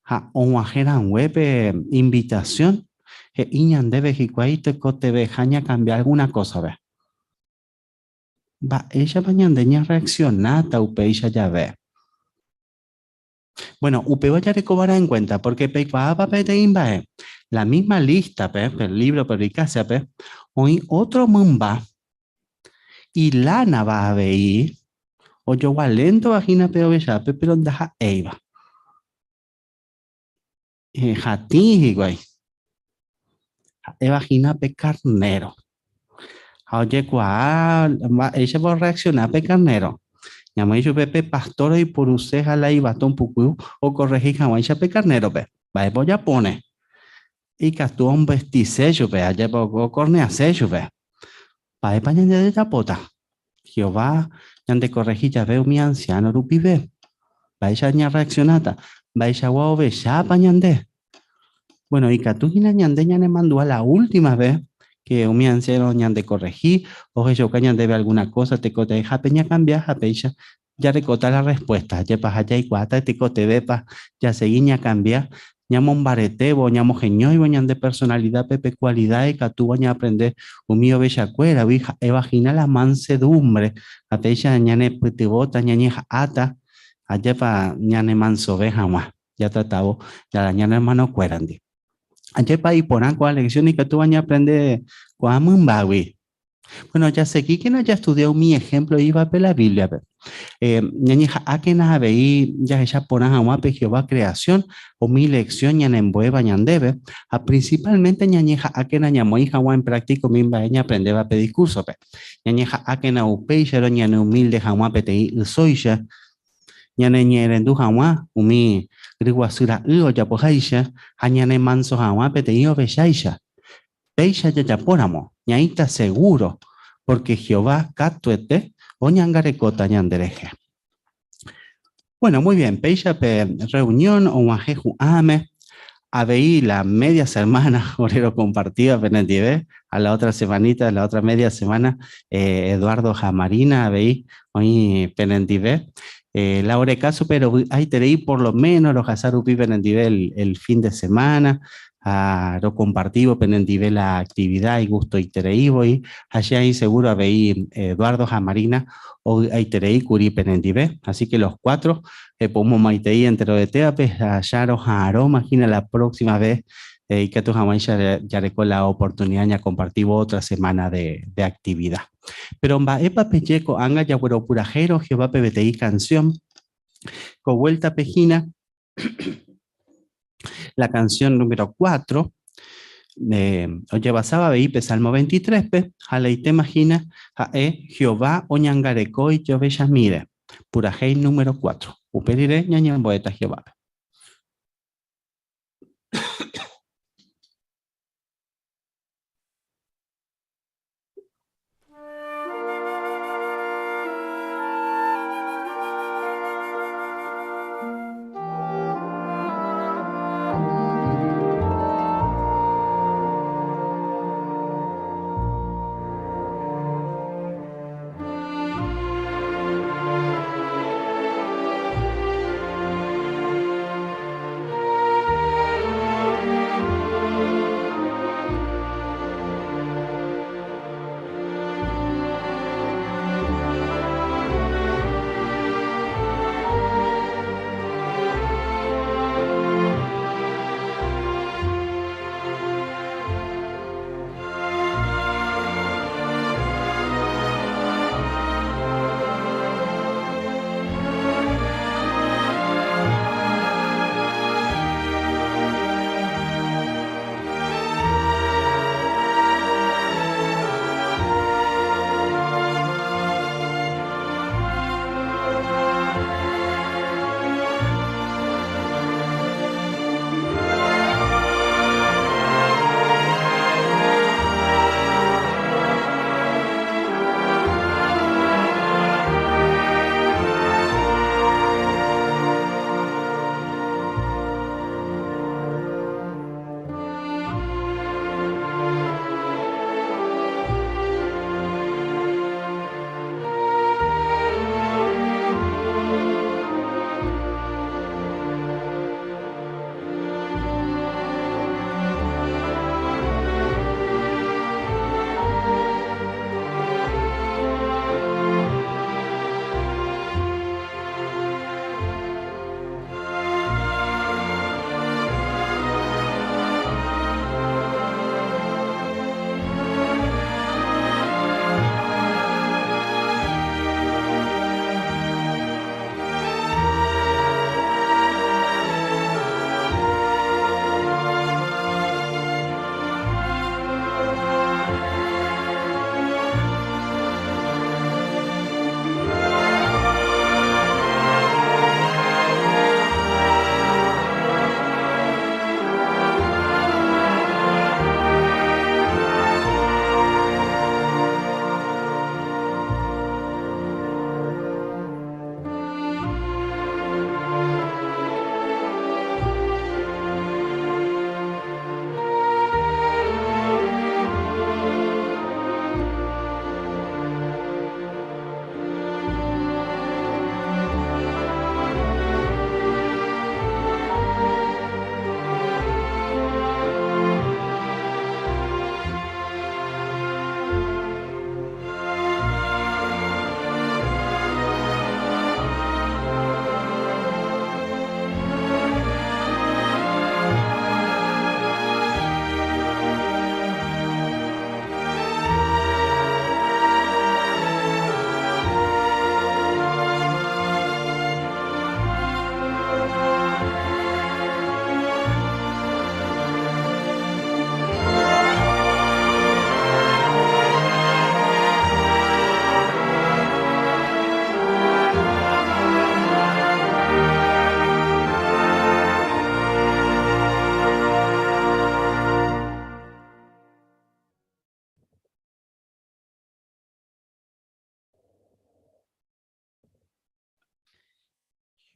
Speaker 2: ja o ajeran web invitación que iñande vejicuaite cote vejaña cambiar alguna cosa ve. Va, ella bañandeña reaccionata upeisha ya ve. Bueno, upeo ya recobrará en cuenta porque peipaba peteimba la misma lista pe el libro pericácea pe hoy otro mumba y lana va a ver o yo lento vagina pero bella pe pero deja eiva. Jatí igual. Vagina pe carnero. Oye, ella va a reaccionar pe carnero. Ñamai yo pepe pastor y por useja la y batón pucu o corregí jamás pe carnero pe. Va po ya pone. Y castú un vestisello pe allá po cornea sello pe. Va pa ñande de tapota. Jehová ñande corregí ya veo mi anciano rupibe. Va ella ña reaccionata. Va ella guau ve ya pa ñande. Bueno, y Catugina ñande ñane mandó a la última vez que un mi anciano ñande corregí, o que yo cañan debe alguna cosa, te cote deja peña cambiar, japeisha, ya recota la respuesta, ya pa allá y cuata, te cote bepa, ya seguí ña cambiar, ñamo un baretebo, ñamo genio y ñan de personalidad, pepe cualidad, y catu ña aprender, un mío bella cuera, evagina la mansedumbre, japeisha ñane petibota, ñañeja ata, allá pa ñane manso veja más, ya tratabo, ya la ñane hermano cuerandi. Ayepa y poran con la lección y que tú vayas a aprender con un bawi. Bueno, ya sé que no ya estudió mi ejemplo iba a la Biblia. Ñañija a que nada veí ya ella poran a guape Jehová creación o mi lección ya en bueva ñandebe. A principalmente ñañija a que na ñamo hija en práctico mi baña aprender a pedir curso. Ñañija a que na upe ya lo ñane humilde jamuape te soy ya. Ñane ñeren du jamua umi griguasura o ya pojaisha añane manso jamua peteio beshaisha beisha ya poramo ñaita seguro porque Jehová catuete o ñangarecota ñandereje. Bueno, muy bien, beisha pe reunión o majeju ame aveí la media semana orero compartida penentivé a la otra semanita, la otra media semana Eduardo Jamarina aveí hoy penentivé. La hora de caso, pero ahí tenéis por lo menos los Hazaru viven en nivel el fin de semana, lo compartido en nivel la actividad y gusto y tereivo y allá ahí seguro habéis Eduardo Jamarina o ahí teréis curi penendive, así que los cuatro podemos maiteí entero de teape, allá los aroma, imagina la próxima vez y que tú jamás ya con la oportunidad de compartir otra semana de actividad. Pero va epa pecheco anga ya bueno purajero Jehová PBTI canción con vuelta pejina la canción número 4 oye basaba veí Salmo 23 pe jala y te imagina Jehová oñangareco y yo bellas mire purajei número 4 uperire ñañan boeta Jehová.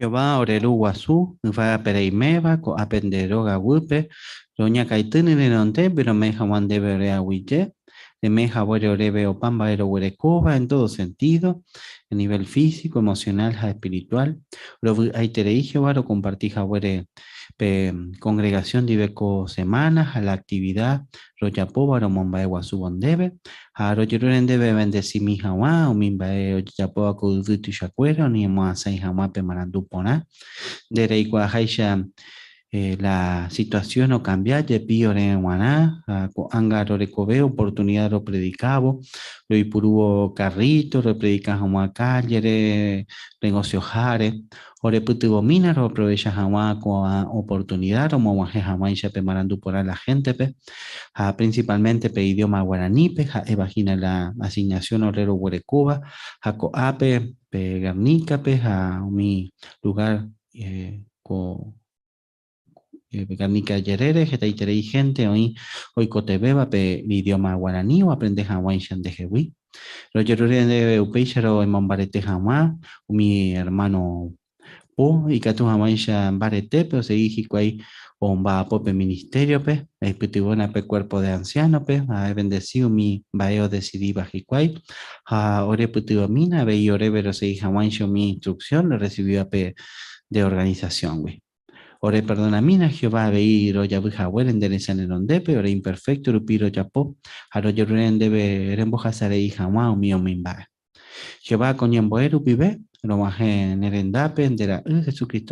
Speaker 2: Jehová orelu guazú, va pereimeva, co apenderoga wupe, doña caitini de nonte, pero meja Juan de berea huille, de meja buere orebe o pamba ero huerecoba en todo sentido, a nivel físico, emocional, espiritual. Hay terei Jehová, lo compartí jabuere congregación de Ibeco semanas, a la actividad, royapoba, ro mombae guazú bondebe, a royeruren debe bendecir mi jawa, o mimbae oyapoba kudutu shakuera, ni mo asai jawa pe marandu pona, de reikwa haisha. La situación o cambiar de piore en guaná, angaro recobe oportunidad de predicabo, lo ipuruo carrito, lo predica jamás calle, negocio jare, o reputi domina, lo aprovecha jamás con oportunidad, o moaje jamás ya pemarando por a la gente, principalmente pe idioma guaraní, imagina la asignación obrero huerecuba, a coape, pe garnica, a mi lugar, Garnica Yerere, Getaiterei gente, hoy cotebeba pe idioma guaraní o aprende hawai de jewi. Rogerure de Upeixero en Mombarete Jamá, mi hermano Po, y Catu Hawai Barete, pero se dije que Omba Pope Ministerio, pe, Espitibona pe cuerpo de anciano, pe, a bendecido mi baeo decidí bajiquai, a ore putibomina, ve y ore, pero se dije Hawai mi instrucción, lo recibió pe de organización, güey. Ore perdona mina, Jehová veí roya bujawer enderezan el ondepe, ore imperfecto, rupiro yapo, aroyo ruren debe rembojas arei jamá o mío mimba. Jehová con yamboeru pibe, lo maje nerendape, endera Jesucristo.